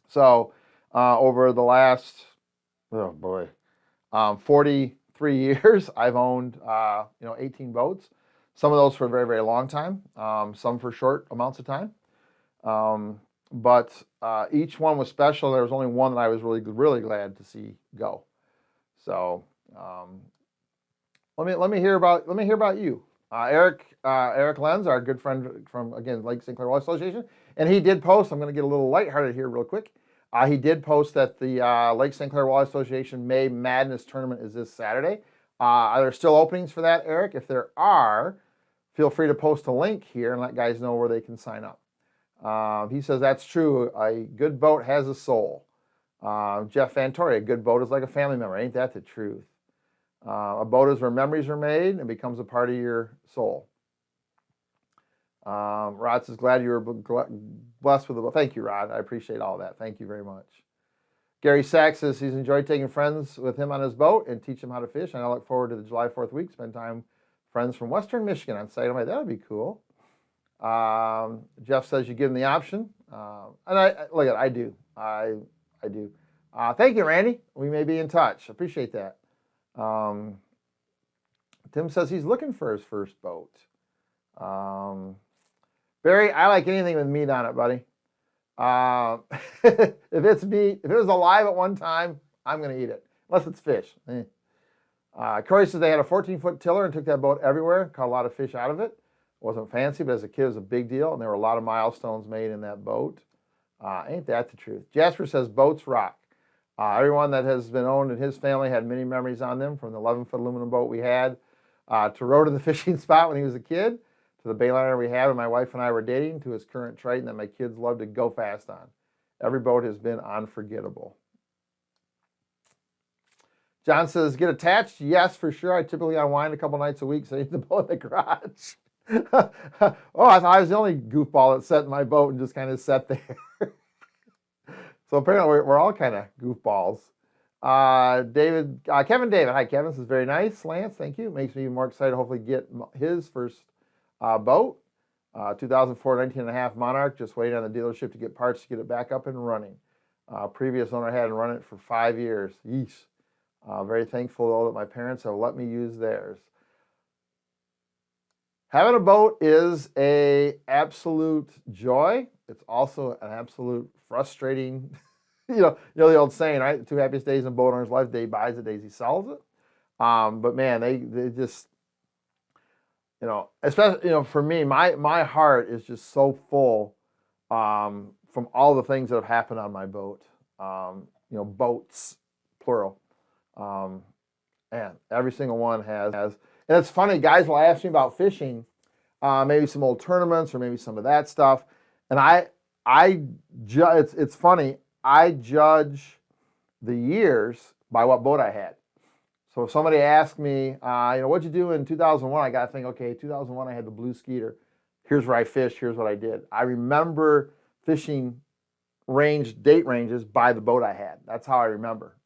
So over the last, 43 years, I've owned 18 boats. Some of those for a very, very long time. Some for short amounts of time. But each one was special. There was only one that I was really, really glad to see go. So let me hear about you. Eric Lenz, our good friend from, again, Lake St. Clair Walleye Association, and he did post. I'm going to get a little lighthearted here real quick. He did post that the Lake St. Clair Walleye Association May Madness tournament is this Saturday. Are there still openings for that, Eric? If there are, feel free to post a link here and let guys know where they can sign up. He says that's true. A good boat has a soul. Jeff Vantori, a good boat is like a family member. Ain't that the truth? A boat is where memories are made and becomes a part of your soul. Rod says, glad you were blessed with the boat. Thank you, Rod. I appreciate all that. Thank you very much. Gary Sachs says he's enjoyed taking friends with him on his boat and teach them how to fish. And I look forward to the July 4th week. Spend time with friends from Western Michigan on site. I'm like, that would be cool. Jeff says you give them the option. And I do. I do. Thank you, Randy. We may be in touch. Appreciate that. Tim says he's looking for his first boat. Barry, I like anything with meat on it, buddy. If it's meat, if it was alive at one time, I'm going to eat it, unless it's fish. Corey says they had a 14-foot tiller and took that boat everywhere, caught a lot of fish out of it. It wasn't fancy, but as a kid, it was a big deal, and there were a lot of milestones made in that boat. Ain't that the truth? Jasper says boats rock. Everyone that has been owned in his family had many memories on them, from the 11-foot aluminum boat we had to row to the fishing spot when he was a kid, to the Bayliner we had when my wife and I were dating, to his current Triton that my kids love to go fast on. Every boat has been unforgettable. John says, get attached? Yes, for sure. I typically unwind a couple nights a week, so I need the boat in the garage. I thought I was the only goofball that sat in my boat and just kind of sat there. So apparently we're all kind of goofballs. Kevin David. Hi, Kevin. This is very nice. Lance, thank you. Makes me even more excited to hopefully get his first boat. 2004 19.5 Monarch. Just waiting on the dealership to get parts to get it back up and running. Previous owner hadn't run it for 5 years. Yeesh. Very thankful, though, that my parents have let me use theirs. Having a boat is an absolute joy. It's also an absolute frustrating, you know the old saying, right? The two happiest days in a boat owner's life, day he buys it, days he sells it. But man, they just, especially, for me, my heart is just so full from all the things that have happened on my boat. Boats, plural. And every single one has. And it's funny, guys will ask me about fishing, maybe some old tournaments or maybe some of that stuff. And it's funny, I judge the years by what boat I had. So if somebody asked me, what'd you do in 2001? I got to think, okay, 2001 I had the Blue Skeeter. Here's where I fished, here's what I did. I remember fishing date ranges by the boat I had. That's how I remember.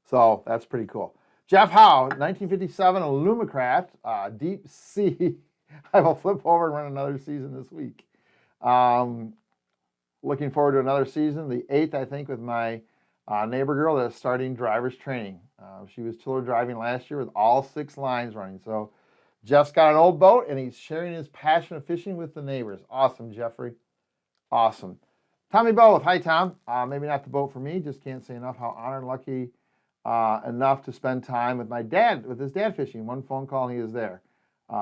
So that's pretty cool. Jeff Howe, 1957 Alumacraft, deep sea. I will flip over and run another season this week. Looking forward to another season, the 8th, I think, with my neighbor girl that's starting driver's training. She was tiller driving last year with all 6 lines running. So Jeff's got an old boat, and he's sharing his passion of fishing with the neighbors. Awesome, Jeffrey. Awesome. Tommy Both. Hi, Tom. Maybe not the boat for me. Just can't say enough how honored and lucky enough to spend time with my dad, with his dad fishing. One phone call and he is there.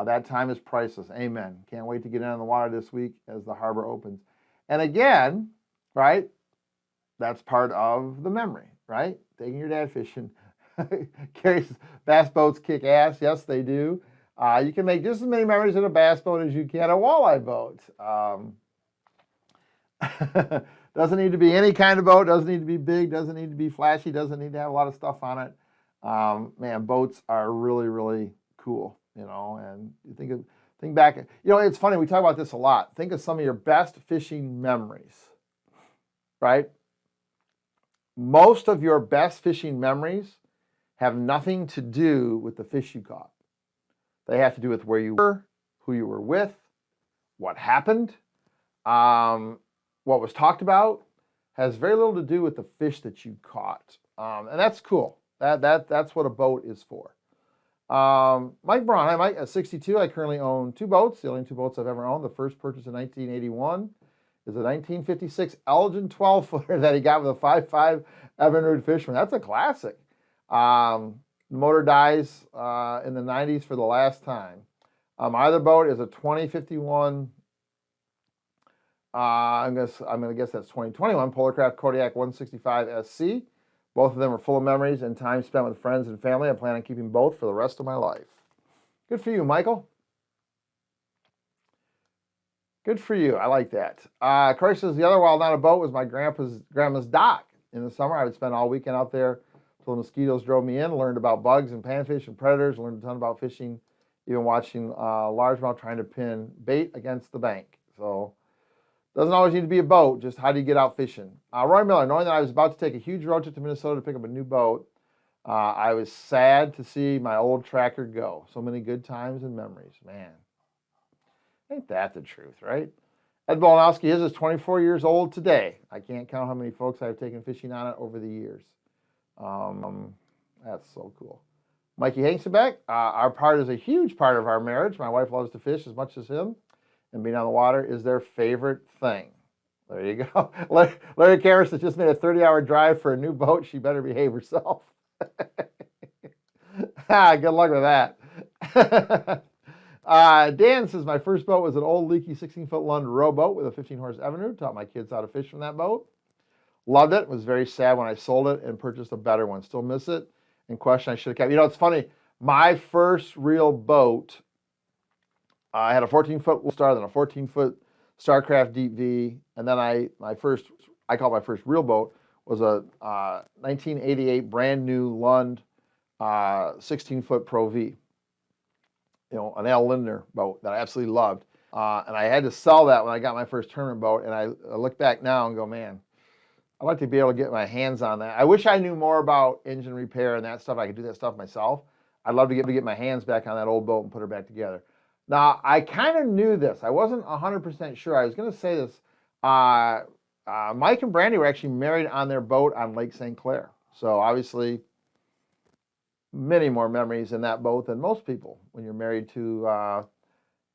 That time is priceless. Amen. Can't wait to get in the water this week as the harbor opens. And again, right, that's part of the memory, right? Taking your dad fishing. Carries bass boats kick ass. Yes, they do. You can make just as many memories in a bass boat as you can a walleye boat. Doesn't need to be any kind of boat. Doesn't need to be big. Doesn't need to be flashy. Doesn't need to have a lot of stuff on it. Man, boats are really, really cool. You know, and you think back. You know, it's funny. We talk about this a lot. Think of some of your best fishing memories, right? Most of your best fishing memories have nothing to do with the fish you caught. They have to do with where you were, who you were with, what happened, what was talked about. Has very little to do with the fish that you caught, and that's cool. That's what a boat is for. Mike Braun, hi Mike, at 62, I currently own 2 boats, the only 2 boats I've ever owned. The first purchase in 1981 is a 1956 Elgin 12-footer that he got with a 5.5 Evinrude Fisherman. That's a classic. The motor dies in the 90s for the last time. My other boat is a 2051, I'm gonna guess that's 2021 Polarcraft Kodiak 165 SC. Both of them are full of memories and time spent with friends and family. I plan on keeping both for the rest of my life. Good for you, Michael. Good for you. I like that. Corey says the other while not a boat was my grandma's dock. In the summer, I would spend all weekend out there until the mosquitoes drove me in. Learned about bugs and panfish and predators. Learned a ton about fishing, even watching largemouth trying to pin bait against the bank. So doesn't always need to be a boat, just how do you get out fishing? Roy Miller, knowing that I was about to take a huge road trip to Minnesota to pick up a new boat, I was sad to see my old tracker go. So many good times and memories, man. Ain't that the truth, right? Ed Bolanowski, his is 24 years old today. I can't count how many folks I've taken fishing on it over the years. That's so cool. Mikey Hanksebeck, our part is a huge part of our marriage. My wife loves to fish as much as him, and being on the water is their favorite thing. There you go. Larry Karras has just made a 30-hour drive for a new boat. She better behave herself. Good luck with that. Dan says, my first boat was an old leaky 16-foot Lund rowboat with a 15-horse Evinrude. Taught my kids how to fish from that boat. Loved it. Was very sad when I sold it and purchased a better one. Still miss it. And question I should have kept. You know, it's funny. My first real boat, I had a 14-foot Star, then a 14-foot Starcraft Deep V, and then I call it my first real boat, was a 1988 brand new Lund 16-foot Pro V. You know, an Al Lindner boat that I absolutely loved. And I had to sell that when I got my first tournament boat, and I look back now and go, man, I'd like to be able to get my hands on that. I wish I knew more about engine repair and that stuff. I could do that stuff myself. I'd love to get my hands back on that old boat and put her back together. Now, I kind of knew this. I wasn't 100% sure. I was going to say this. Mike and Brandy were actually married on their boat on Lake St. Clair. So obviously, many more memories in that boat than most people when you're married to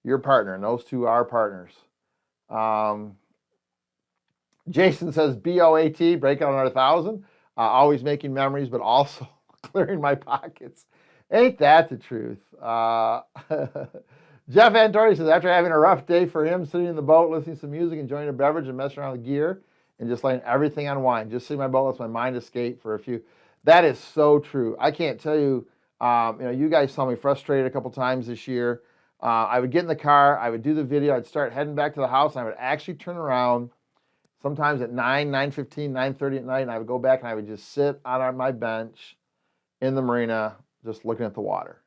your partner, and those two are partners. Jason says, BOAT, break out another 1,000. Always making memories, but also clearing my pockets. Ain't that the truth? Jeff Antori says, after having a rough day for him, sitting in the boat, listening to some music, enjoying a beverage, and messing around with gear, and just letting everything unwind. Just sitting in my boat lets my mind escape for a few. That is so true. I can't tell you, you guys saw me frustrated a couple times this year. I would get in the car, I would do the video, I'd start heading back to the house, and I would actually turn around sometimes at 9:15, 9:30 at night, and I would go back and I would just sit on my bench in the marina, just looking at the water.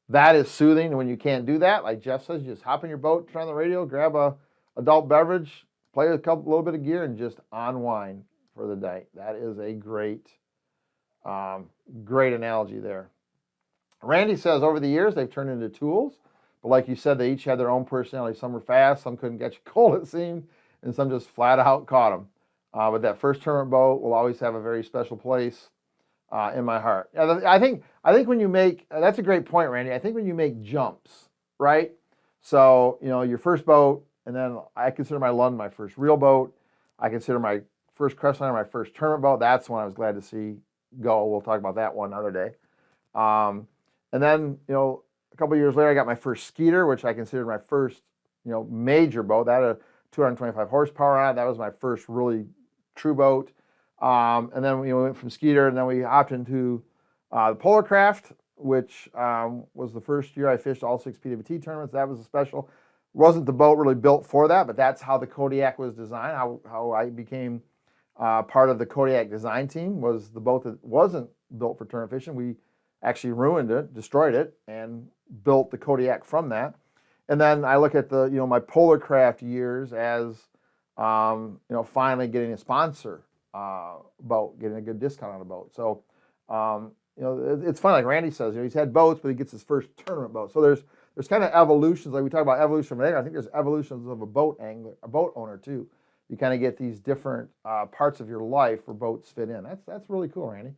That is soothing. And when you can't do that, like Jeff says, you just hop in your boat, turn on the radio, grab a adult beverage, play a little bit of gear, and just unwind for the day. That is a great analogy there. Randy says, over the years, they've turned into tools. But like you said, they each had their own personality. Some were fast, some couldn't catch a cold, it seemed, and some just flat out caught them. But that first tournament boat will always have a very special place in my heart. I think when you make, that's a great point, Randy. I think when you make jumps, right? So, your first boat, and then I consider my Lund my first real boat. I consider my first Crestliner, my first tournament boat. That's one I was glad to see go. We'll talk about that one another day. And then, a couple of years later, I got my first Skeeter, which I considered my first, major boat. That had a 225 horsepower on it. That was my first really true boat. And then we went from Skeeter, and then we hopped into the Polar Craft, which was the first year I fished all 6 PWT tournaments. That was a special. Wasn't the boat really built for that, but that's how the Kodiak was designed. How I became part of the Kodiak design team was the boat that wasn't built for tournament fishing. We actually ruined it, destroyed it, and built the Kodiak from that. And then I look at the my Polar Craft years as finally getting a sponsor boat, getting a good discount on a boat. So it's funny, like Randy says, he's had boats, but he gets his first tournament boat. So there's kind of evolutions, like we talk about evolution from there. I think there's evolutions of a boat angler, a boat owner too. You kind of get these different parts of your life where boats fit in. That's really cool, Randy.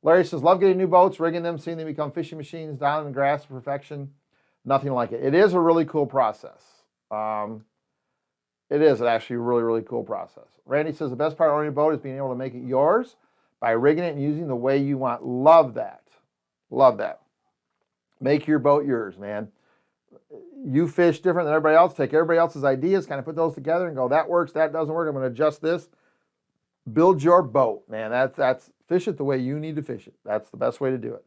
Larry says, love getting new boats, rigging them, seeing them become fishing machines down in the grass to perfection. Nothing like it. It is a really cool process. It is actually a really, really cool process. Randy says, the best part of owning a boat is being able to make it yours by rigging it and using the way you want. Love that. Love that. Make your boat yours, man. You fish different than everybody else. Take everybody else's ideas, kind of put those together and go, that works, that doesn't work. I'm going to adjust this. Build your boat, man. That's fish it the way you need to fish it. That's the best way to do it.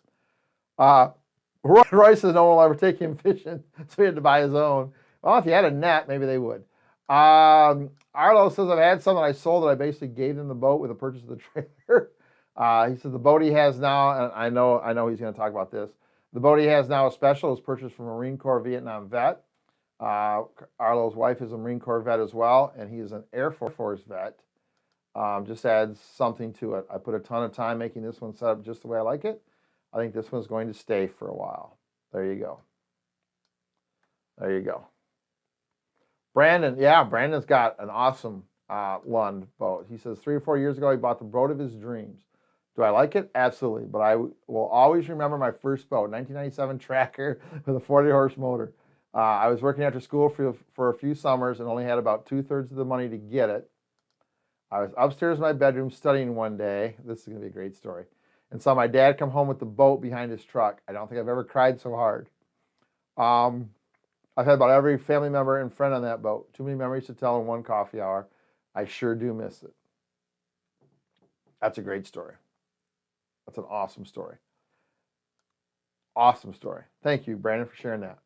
Roy says no one will ever take him fishing, so he had to buy his own. Well, if you had a net, maybe they would. Arlo says, I've had some that I sold that I basically gave them the boat with the purchase of the trailer. He says the boat he has now, and I know he's going to talk about this. The boat he has now is special. It's purchased from a Marine Corps Vietnam vet. Arlo's wife is a Marine Corps vet as well, and he's an Air Force vet. Just adds something to it. I put a ton of time making this one set up just the way I like it. I think this one's going to stay for a while. There you go. There you go. Brandon, yeah, Brandon's got an awesome Lund boat. He says 3 or 4 years ago he bought the boat of his dreams. Do I like it? Absolutely. But I will always remember my first boat, 1997 Tracker with a 40-horse motor. I was working after school for a few summers and only had about 2/3 of the money to get it. I was upstairs in my bedroom studying one day. This is going to be a great story. And saw my dad come home with the boat behind his truck. I don't think I've ever cried so hard. I've had about every family member and friend on that boat. Too many memories to tell in one coffee hour. I sure do miss it. That's a great story. That's an awesome story. Awesome story. Thank you, Brandon, for sharing that.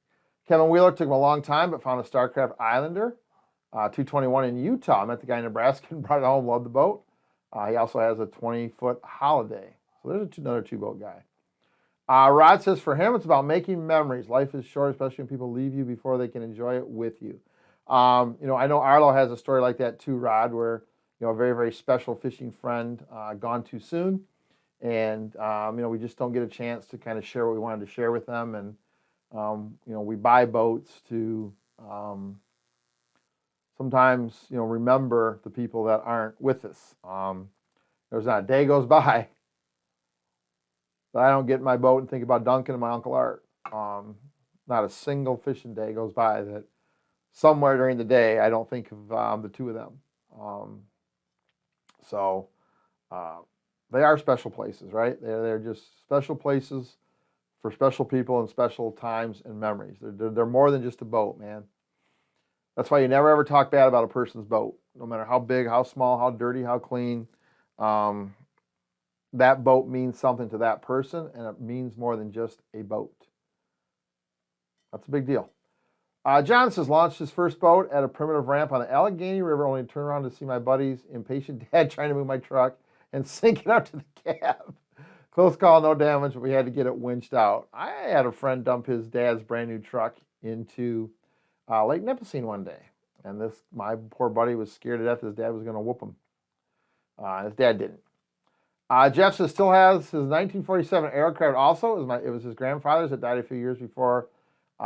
Kevin Wheeler took him a long time, but found a Starcraft Islander, 221 in Utah. I met the guy in Nebraska and brought it home, loved the boat. He also has a 20-foot Holiday. So there's another 2-boat guy. Rod says for him, it's about making memories. Life is short, especially when people leave you before they can enjoy it with you. I know Arlo has a story like that too, Rod, where a very, very special fishing friend gone too soon. And, we just don't get a chance to kind of share what we wanted to share with them. And, we buy boats to sometimes, remember the people that aren't with us. There's not a day goes by that I don't get in my boat and think about Duncan and my Uncle Art. Not a single fishing day goes by that somewhere during the day I don't think of the two of them. They are special places, right? They're just special places for special people and special times and memories. They're more than just a boat, man. That's why you never ever talk bad about a person's boat, no matter how big, how small, how dirty, how clean. That boat means something to that person, and it means more than just a boat. That's a big deal. John says, launched his first boat at a primitive ramp on the Allegheny River, only to turn around to see my buddy's impatient dad trying to move my truck and sink it up to the cab. Close call, no damage, but we had to get it winched out. I had a friend dump his dad's brand new truck into Lake Nipissing one day. And my poor buddy was scared to death his dad was going to whoop him. His dad didn't. Jeff says, still has his 1947 aircraft also. It was his grandfather's that died a few years before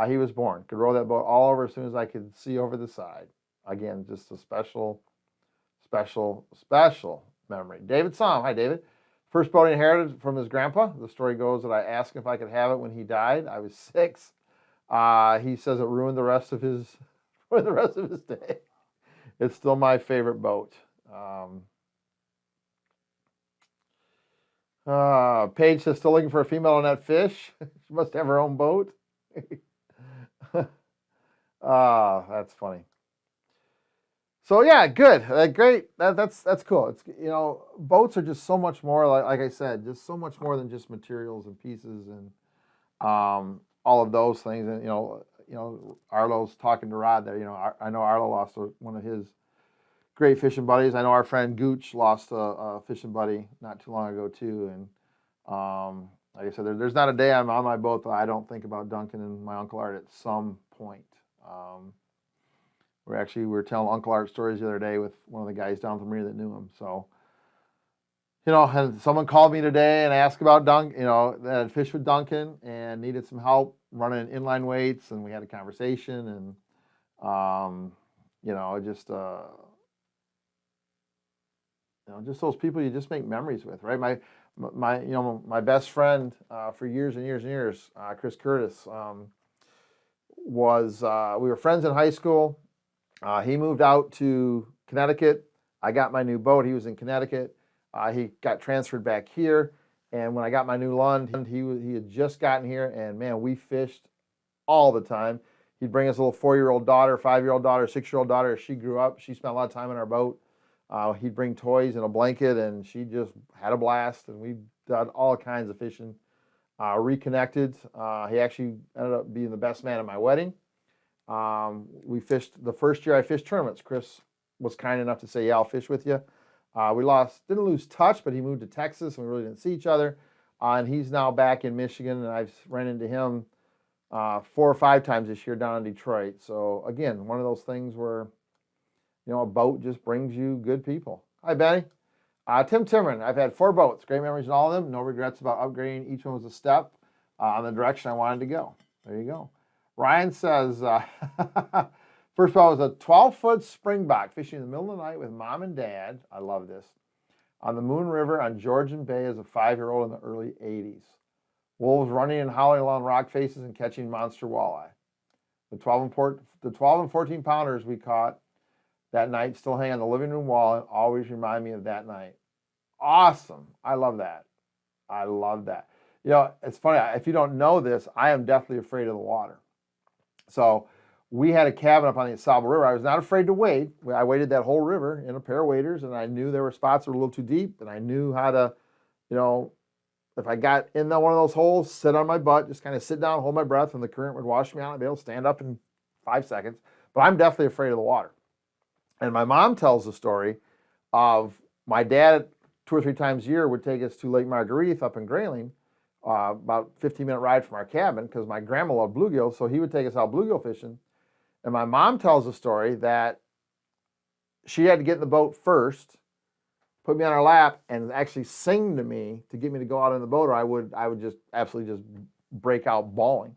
he was born. Could row that boat all over as soon as I could see over the side. Again, just a special, special, special memory. David Som. Hi, David. First boat he inherited from his grandpa. The story goes that I asked him if I could have it when he died. I was 6. He says it ruined the rest of his day. It's still my favorite boat. Paige says, still looking for a female on that fish. She must have her own boat. That's funny. So yeah, good, great. That's cool. It's boats are just so much more like I said, just so much more than just materials and pieces and all of those things. And Arlo's talking to Rod there. I know Arlo lost one of his great fishing buddies. I know our friend Gooch lost a fishing buddy not too long ago too. And like I said, there's not a day I'm on my boat that I don't think about Duncan and my Uncle Art at some point. We were telling Uncle Art stories the other day with one of the guys down from here that knew him. So, and someone called me today and asked about Duncan, that had fished with Duncan and needed some help running inline weights, and we had a conversation, and just those people you just make memories with, right? My best friend for years and years and years, Chris Curtis, we were friends in high school. He moved out to Connecticut. I got my new boat. He was in Connecticut. He got transferred back here. And when I got my new Lund, he had just gotten here. And man, we fished all the time. He'd bring us a little 4-year-old daughter, 5-year-old daughter, 6-year-old daughter. As she grew up, she spent a lot of time in our boat. He'd bring toys and a blanket, and she just had a blast. And we did all kinds of fishing. Reconnected. He actually ended up being the best man at my wedding. We fished the first year I fished tournaments. Chris was kind enough to say, yeah, I'll fish with you. Didn't lose touch, but he moved to Texas and we really didn't see each other. And he's now back in Michigan, and I've ran into him 4 or 5 times this year down in Detroit. So again, one of those things where, a boat just brings you good people. Hi, Benny. Tim Timmerman, I've had 4 boats. Great memories in all of them. No regrets about upgrading. Each one was a step on the direction I wanted to go. There you go. Ryan says, first of all, it was a 12-foot springbock fishing in the middle of the night with mom and dad. I love this. On the Moon River on Georgian Bay as a 5-year-old in the early 80s. Wolves running and howling along rock faces and catching monster walleye. The 12 and 14 pounders we caught that night still hang on the living room wall and always remind me of that night. Awesome. I love that. I love that. It's funny. If you don't know this, I am deathly afraid of the water. So we had a cabin up on the Sable River. I was not afraid to wade. I waded that whole river in a pair of waders, and I knew there were spots that were a little too deep, and I knew how to, if I got in one of those holes, sit on my butt, just kind of sit down, hold my breath, and the current would wash me out. I'd be able to stand up in 5 seconds. But I'm definitely afraid of the water. And my mom tells the story of my dad 2 or 3 times a year would take us to Lake Marguerite up in Grayling, about 15-minute ride from our cabin, because my grandma loved bluegill, so he would take us out bluegill fishing. And my mom tells the story that she had to get in the boat first, put me on her lap, and actually sing to me to get me to go out in the boat, or I would just absolutely just break out bawling.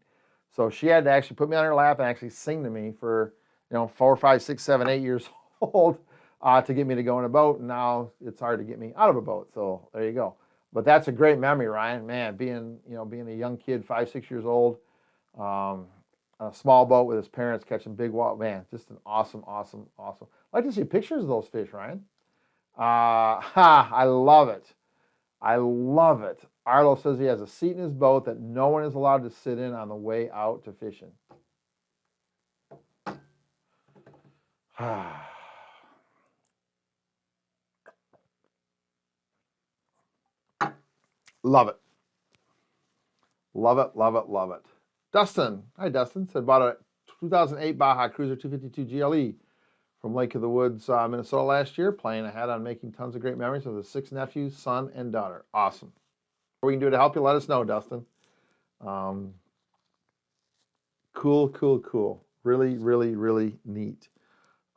So she had to actually put me on her lap and actually sing to me for 4, 5, 6, 7, 8 years old to get me to go in a boat. And now it's hard to get me out of a boat. So there you go. But that's a great memory, Ryan. Man, being a young kid, 5, 6 years old, on a small boat with his parents catching big walleye. Man, just an awesome. I'd like to see pictures of those fish, Ryan. I love it. I love it. Arlo says he has a seat in his boat that no one is allowed to sit in on the way out to fishing. Love it. Love it, love it, love it. Dustin, hi Dustin, said bought a 2008 Baja Cruiser 252 GLE from Lake of the Woods, Minnesota last year, planning ahead on making tons of great memories with his 6 nephews, son, and daughter. Awesome. What we can do to help you, let us know, Dustin. Cool. Really, really, really neat.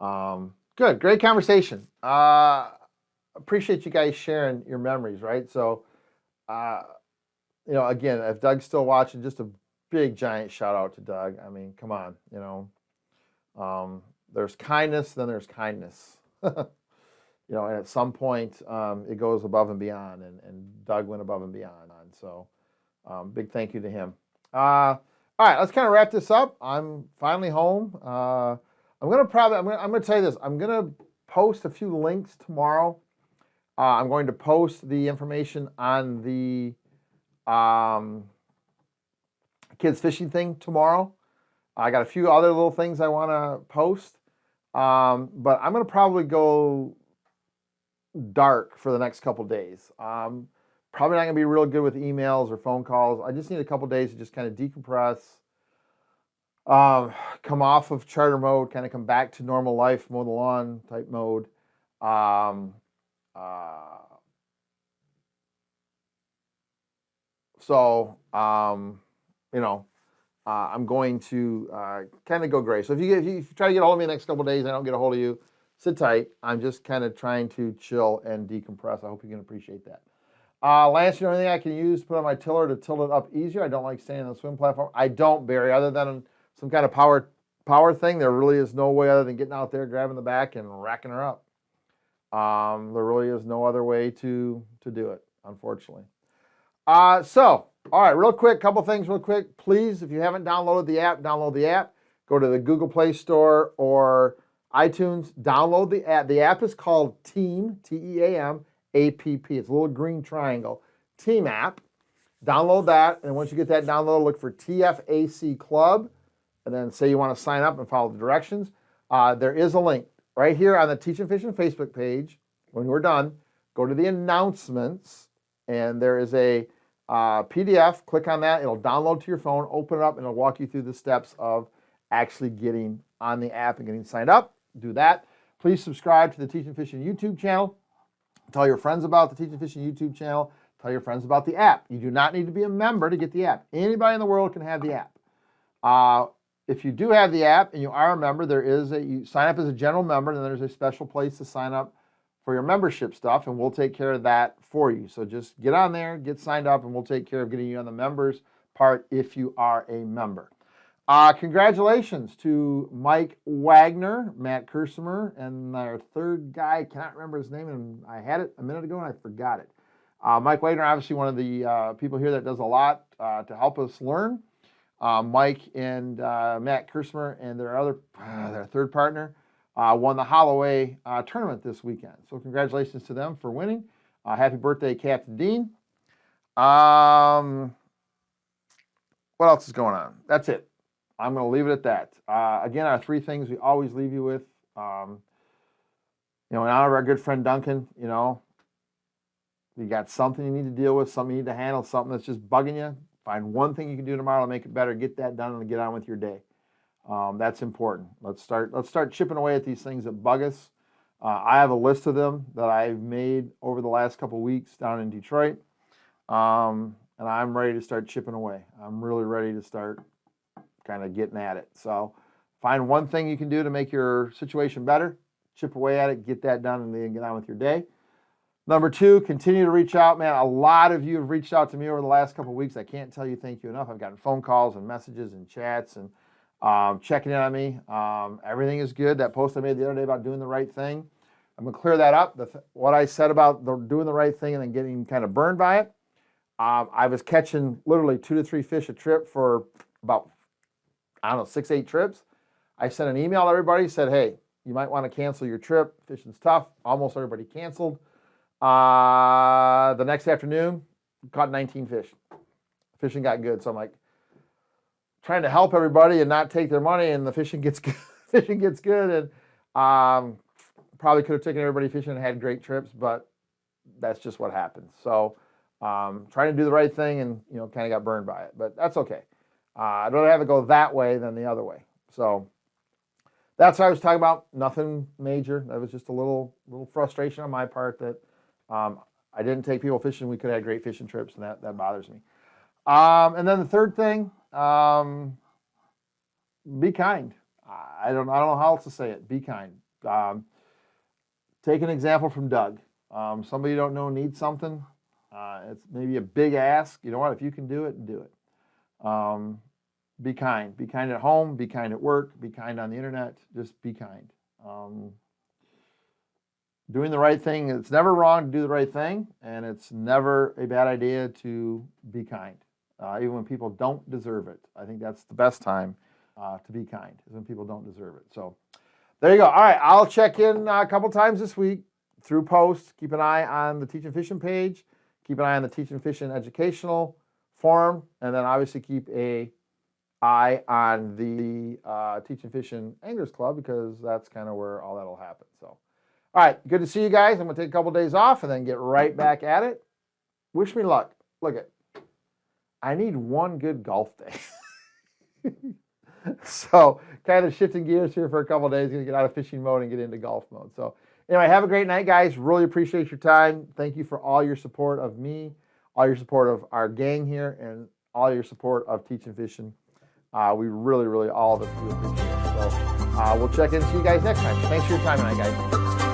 Good, great conversation. Appreciate you guys sharing your memories, right? So, again, if Doug's still watching, just a big, giant shout out to Doug. I mean, come on, there's kindness, then there's kindness. And at some point, it goes above and beyond, and Doug went above and beyond. So, big thank you to him. All right, let's kind of wrap this up. I'm finally home. I'm gonna tell you this. I'm gonna post a few links tomorrow I'm going to post the information on the kids fishing thing tomorrow. I got a few other little things I want to post, but I'm going to probably go dark for the next couple days. Probably not going to be real good with emails or phone calls. I just need a couple days to just kind of decompress, come off of charter mode, kind of come back to normal life, mow the lawn type mode. I'm going to kind of go gray. So if you try to get a hold of me the next couple of days, I don't get a hold of you, sit tight. I'm just kind of trying to chill and decompress. I hope you can appreciate that. Lance, you know anything I can use to put on my tiller to tilt it up easier? I don't like standing on the swim platform. I don't, Barry, other than some kind of power thing. There really is no way other than getting out there, grabbing the back, and racking her up. There really is no other way to do it, unfortunately. All right, real quick, couple things real quick. Please, if you haven't downloaded the app, download the app. Go to the Google Play Store or iTunes, download the app. The app is called Team, T-E-A-M, A-P-P. It's a little green triangle. Team app. Download that, and once you get that downloaded, look for TFAC Club, and then say you want to sign up and follow the directions. There is a link right here on the Teachin Fishin Facebook page. When we're done, go to the announcements, and there is a PDF. Click on that. It'll download to your phone, open it up, and it'll walk you through the steps of actually getting on the app and getting signed up. Do that. Please subscribe to the Teachin Fishin YouTube channel. Tell your friends about the Teachin Fishin YouTube channel. Tell your friends about the app. You do not need to be a member to get the app. Anybody in the world can have the app. If you do have the app and you are a member, you sign up as a general member, and then there's a special place to sign up for your membership stuff, and we'll take care of that for you. So just get on there, get signed up, and we'll take care of getting you on the members part if you are a member. Congratulations to Mike Wagner, Matt Kersimer, and our third guy, I cannot remember his name, and I had it a minute ago and I forgot it. Mike Wagner, obviously one of the people here that does a lot to help us learn. Mike and Matt Kersimer and their third partner won the Holloway tournament this weekend. So congratulations to them for winning. Happy birthday, Captain Dean. What else is going on? That's it. I'm going to leave it at that. Again, our three things we always leave you with. In honor of our good friend Duncan, you got something you need to deal with, something you need to handle, something that's just bugging you. Find one thing you can do tomorrow to make it better. Get that done and get on with your day. That's important. Let's start chipping away at these things that bug us. I have a list of them that I've made over the last couple weeks down in Detroit, and I'm ready to start chipping away. I'm really ready to start kind of getting at it. So find one thing you can do to make your situation better, chip away at it, get that done, and then get on with your day. Number two, continue to reach out, man. A lot of you have reached out to me over the last couple of weeks. I can't tell you thank you enough. I've gotten phone calls and messages and chats and checking in on me. Everything is good. That post I made the other day about doing the right thing, I'm going to clear that up. What I said about doing the right thing and then getting kind of burned by it, I was catching literally 2 to 3 fish a trip for about, 6, 8 trips. I sent an email to everybody, said, hey, you might want to cancel your trip. Fishing's tough. Almost everybody canceled. The next afternoon, caught 19 fish. Fishing got good. So I'm like, trying to help everybody and not take their money, and the fishing gets good. Fishing gets good, and probably could have taken everybody fishing and had great trips, but that's just what happens. So trying to do the right thing and kind of got burned by it, but that's okay. I'd rather have it go that way than the other way. So that's what I was talking about. Nothing major. That was just a little frustration on my part that I didn't take people fishing. We could have had great fishing trips, and that bothers me. And then the third thing, be kind. I don't know how else to say it. Be kind. Take an example from Doug. Somebody you don't know needs something. It's maybe a big ask. You know what? If you can do it, do it. Be kind. Be kind at home. Be kind at work. Be kind on the internet. Just be kind. Doing the right thing. It's never wrong to do the right thing, and it's never a bad idea to be kind, even when people don't deserve it. I think that's the best time to be kind, is when people don't deserve it. So there you go. All right, I'll check in a couple times this week. through posts. Keep an eye on the Teachin Fishin page. Keep an eye on the Teachin Fishin educational forum, and then obviously keep an eye on the Teachin Fishin Anglers Club, because that's kind of where all that'll happen. So, all right, good to see you guys. I'm gonna take a couple days off and then get right back at it. Wish me luck. Look at, I need one good golf day. So, kind of shifting gears here for a couple days. Gonna get out of fishing mode and get into golf mode. So, anyway, have a great night, guys. Really appreciate your time. Thank you for all your support of me, all your support of our gang here, and all your support of Teachin Fishin. We really, all of us do appreciate it. So we'll check in and see you guys next time. Thanks for your time tonight, guys.